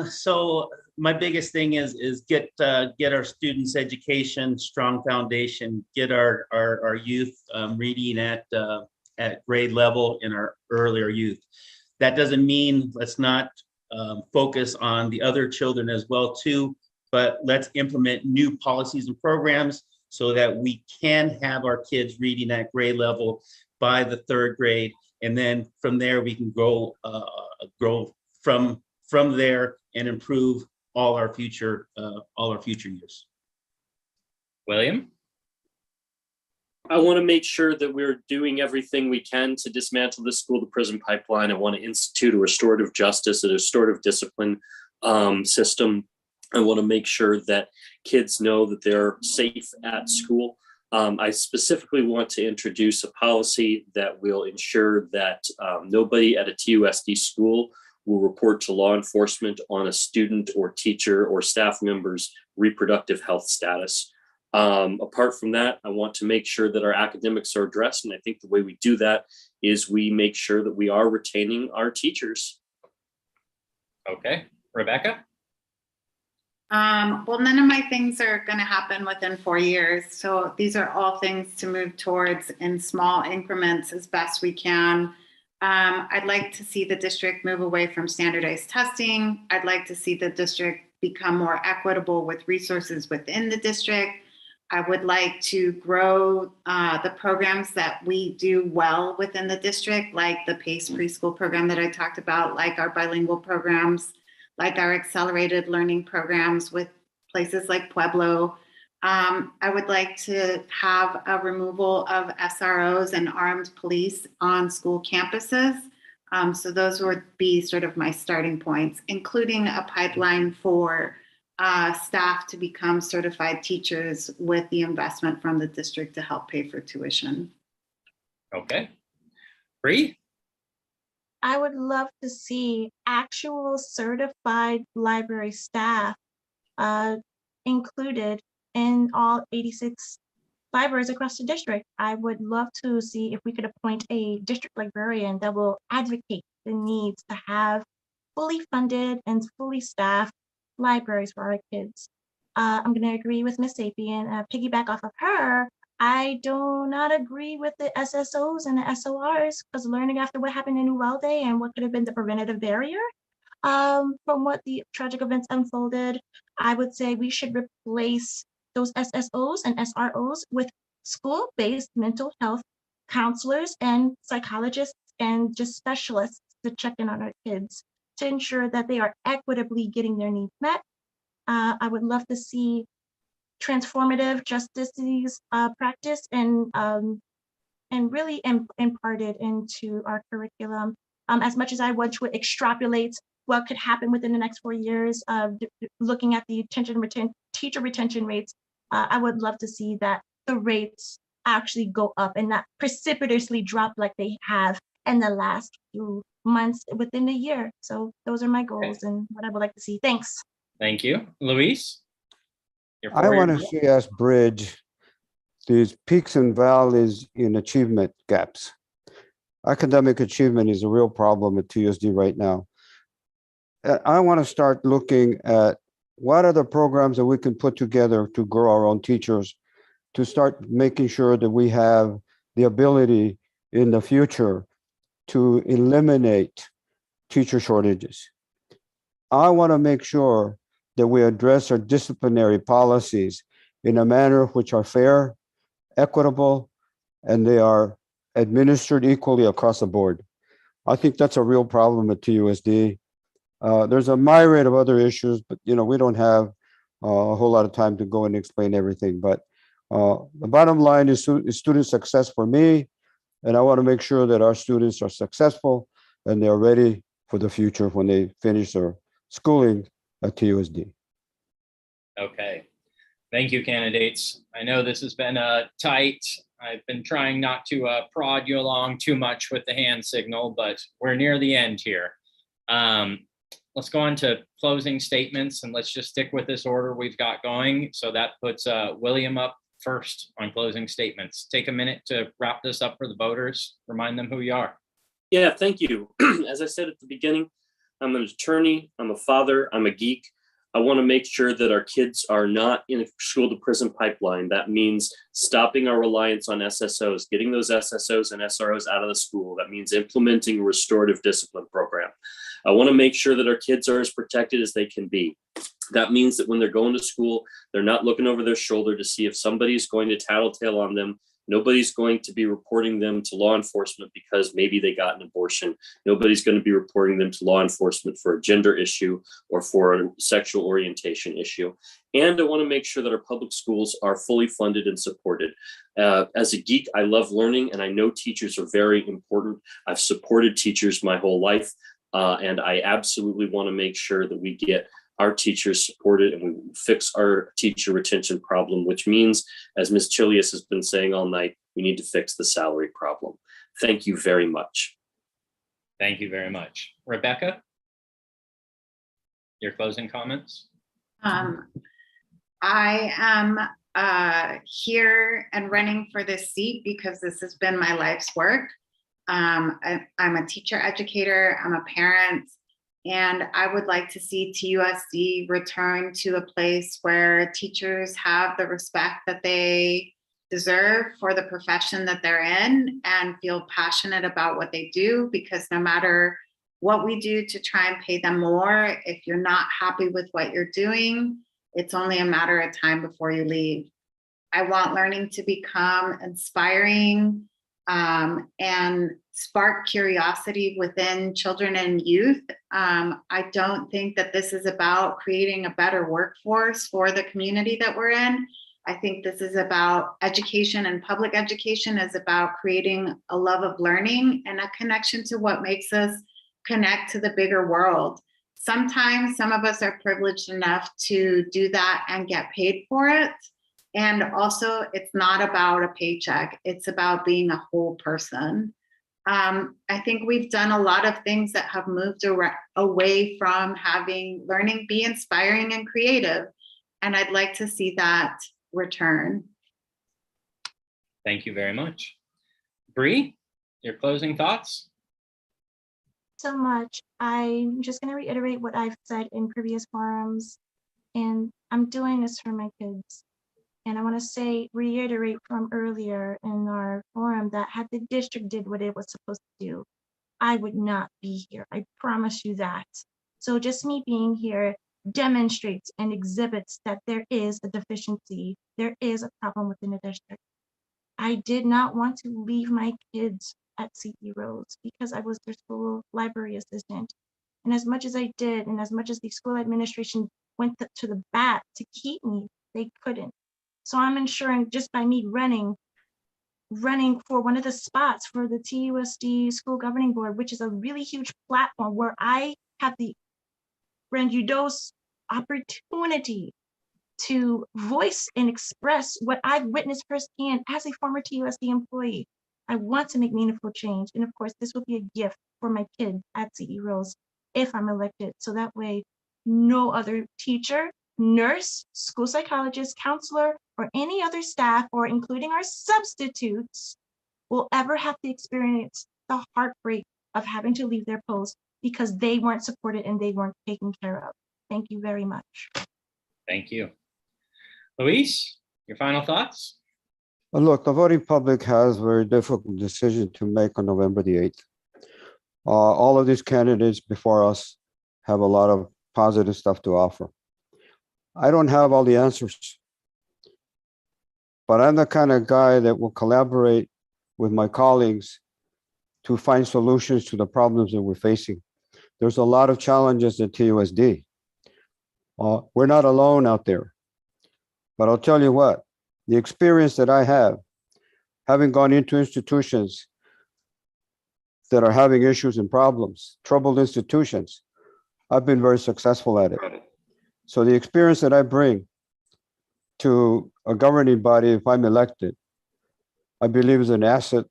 So my biggest thing is get our students education, strong foundation, get our youth reading at grade level in our earlier youth. That doesn't mean let's not focus on the other children as well too, but let's implement new policies and programs so that we can have our kids reading at grade level by the 3rd grade, and then from there we can grow from there and improve all our future years. William? I want to make sure that we're doing everything we can to dismantle the school to prison pipeline. I want to institute a restorative justice, a restorative discipline system. I want to make sure that kids know that they're safe at school. I specifically want to introduce a policy that will ensure that nobody at a TUSD school will report to law enforcement on a student or teacher or staff member's reproductive health status. Apart from that, I want to make sure that our academics are addressed. And I think the way we do that is we make sure that we are retaining our teachers. Okay. Rebecca? Well, none of my things are going to happen within 4 years. So these are all things to move towards in small increments as best we can. I'd like to see the district move away from standardized testing. I'd like to see the district become more equitable with resources within the district. I would like to grow the programs that we do well within the district, like the PACE preschool program that I talked about, like our bilingual programs, like our accelerated learning programs with places like Pueblo. I would like to have a removal of SROs and armed police on school campuses. So those would be sort of my starting points, including a pipeline for staff to become certified teachers with the investment from the district to help pay for tuition. Okay. Bree? I would love to see actual certified library staff included in all 86 libraries across the district. I would love to see if we could appoint a district librarian that will advocate the needs to have fully funded and fully staffed libraries for our kids. I'm going to agree with Ms. Zapien, piggyback off of her. I do not agree with the SSOs and the SORs, because learning after what happened in Uvalde and what could have been the preventative barrier from what the tragic events unfolded, I would say we should replace those SSOs and SROs with school-based mental health counselors and psychologists and just specialists to check in on our kids to ensure that they are equitably getting their needs met. I would love to see transformative justice practice and really imparted into our curriculum. As much as I want to extrapolate what could happen within the next 4 years, looking at the teacher retention rates, I would love to see that the rates actually go up and not precipitously drop like they have in the last few months within the year. So those are my goals and what I would like to see. Thanks. Thank you. Luis? Your I want to four-year see us bridge these peaks and valleys in achievement gaps. Academic achievement is a real problem at TUSD right now. I want to start looking at what are the programs that we can put together to grow our own teachers, to start making sure that we have the ability in the future to eliminate teacher shortages. I want to make sure that we address our disciplinary policies in a manner which are fair, equitable, and they are administered equally across the board. I think that's a real problem at TUSD. There's a myriad of other issues, but we don't have a whole lot of time to go and explain everything. But the bottom line is student success for me, and I want to make sure that our students are successful and they're ready for the future when they finish their schooling at TUSD. Okay. Thank you, candidates. I know this has been tight. I've been trying not to prod you along too much with the hand signal, but we're near the end here. Let's go on to closing statements, and let's just stick with this order we've got going. So that puts William up first on closing statements. Take a minute to wrap this up for the voters. Remind them who you are. Yeah, thank you. As I said at the beginning, I'm an attorney, I'm a father, I'm a geek. I want to make sure that our kids are not in a school to prison pipeline. That means stopping our reliance on SSOs, getting those SSOs and SROs out of the school. That means implementing a restorative discipline program. I want to make sure that our kids are as protected as they can be. That means that when they're going to school, they're not looking over their shoulder to see if somebody's going to tattletale on them. Nobody's going to be reporting them to law enforcement because maybe they got an abortion. Nobody's going to be reporting them to law enforcement for a gender issue or for a sexual orientation issue. And I want to make sure that our public schools are fully funded and supported. As a geek, I love learning, and I know teachers are very important. I've supported teachers my whole life, and I absolutely want to make sure that we get our teachers supported and we fix our teacher retention problem, which means, as Ms. Chillious has been saying all night, we need to fix the salary problem. Thank you very much. Thank you very much. Rebecca, your closing comments? I am here and running for this seat because this has been my life's work. I'm a teacher educator, I'm a parent, and I would like to see TUSD return to a place where teachers have the respect that they deserve for the profession that they're in and feel passionate about what they do, because no matter what we do to try and pay them more, if you're not happy with what you're doing, it's only a matter of time before you leave. I want learning to become inspiring and spark curiosity within children and youth. I don't think that this is about creating a better workforce for the community that we're in. I think this is about education, and public education is about creating a love of learning and a connection to what makes us connect to the bigger world. Sometimes some of us are privileged enough to do that and get paid for it. And also, it's not about a paycheck. It's about being a whole person. I think we've done a lot of things that have moved away from having learning be inspiring and creative. And I'd like to see that return. Thank you very much. Bree, your closing thoughts? So much. I'm just going to reiterate what I've said in previous forums, and I'm doing this for my kids. And I want to reiterate from earlier in our forum that had the district did what it was supposed to do, I would not be here. I promise you that. So just me being here demonstrates and exhibits that there is a deficiency. There is a problem within the district. I did not want to leave my kids at CP Rhodes because I was their school library assistant. And as much as I did, and as much as the school administration went to the bat to keep me, they couldn't. So I'm ensuring just by me running for one of the spots for the TUSD School Governing Board, which is a really huge platform where I have the grandiose opportunity to voice and express what I've witnessed firsthand as a former TUSD employee. I want to make meaningful change. And of course, this will be a gift for my kid at CE Rose if I'm elected. So that way, no other teacher, nurse, school psychologist, counselor, or any other staff, or including our substitutes, will ever have to experience the heartbreak of having to leave their post because they weren't supported and they weren't taken care of. Thank you very much. Thank you. Luis, your final thoughts? Well, look, the voting public has a very difficult decision to make on November the 8th. All of these candidates before us have a lot of positive stuff to offer. I don't have all the answers, but I'm the kind of guy that will collaborate with my colleagues to find solutions to the problems that we're facing. There's a lot of challenges at TUSD. We're not alone out there, but I'll tell you what, the experience that I have, having gone into institutions that are having issues and problems, troubled institutions, I've been very successful at it. So the experience that I bring to a governing body, if I'm elected, I believe is an asset,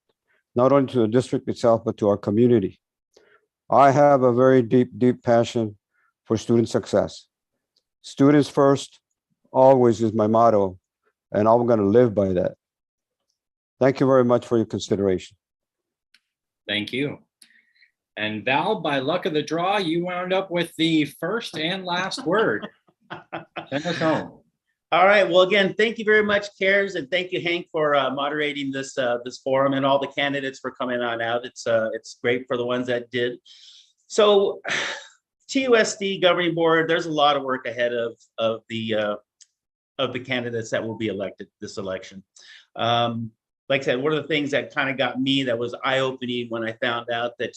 not only to the district itself, but to our community. I have a very deep, deep passion for student success. Students first, always is my motto, and I'm going to live by that. Thank you very much for your consideration. Thank you. And Val, by luck of the draw, you wound up with the first and last word. Send us home. All right. Well, again, thank you very much, CARES, and thank you, Hank, for moderating this this forum, and all the candidates for coming on out. It's great for the ones that did. So, TUSD governing board, there's a lot of work ahead of the candidates that will be elected this election. Like I said, one of the things that kind of got me, that was eye-opening when I found out that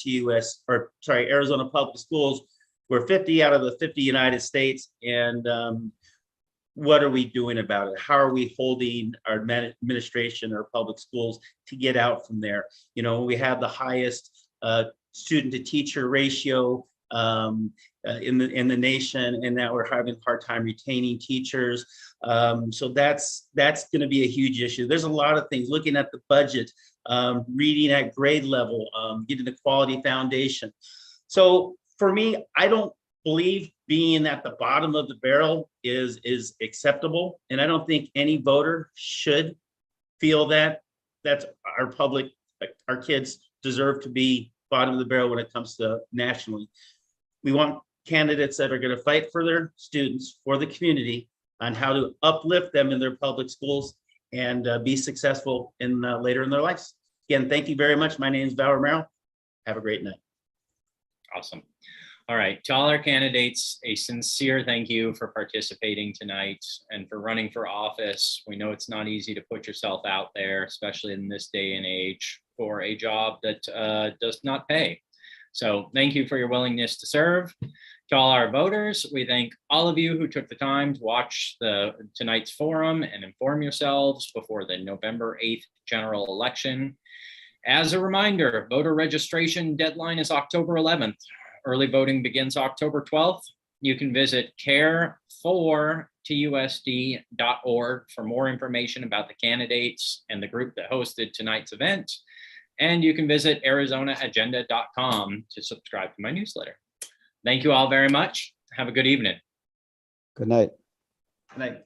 Arizona Public Schools were 50 out of the 50 United States, and what are we doing about it? How are we holding our administration or public schools to get out from there? You know, we have the highest student to teacher ratio in the nation, and now we're having a hard time retaining teachers. So that's going to be a huge issue. There's a lot of things, looking at the budget, reading at grade level, getting the quality foundation. So for me, I don't believe being at the bottom of the barrel is acceptable. And I don't think any voter should feel that. That's our public, our kids deserve to be bottom of the barrel when it comes to nationally. We want candidates that are going to fight for their students, for the community, on how to uplift them in their public schools and be successful in later in their lives. Again, thank you very much. My name is Val Romero. Have a great night. Awesome. All right, to all our candidates, a sincere thank you for participating tonight and for running for office. We know it's not easy to put yourself out there, especially in this day and age, for a job that does not pay. So thank you for your willingness to serve. To all our voters, we thank all of you who took the time to watch tonight's forum and inform yourselves before the November 8th general election. As a reminder, voter registration deadline is October 11th. Early voting begins October 12th. You can visit Care4Tucson.org for more information about the candidates and the group that hosted tonight's event. And you can visit ArizonaAgenda.com to subscribe to my newsletter. Thank you all very much. Have a good evening. Good night. Good night.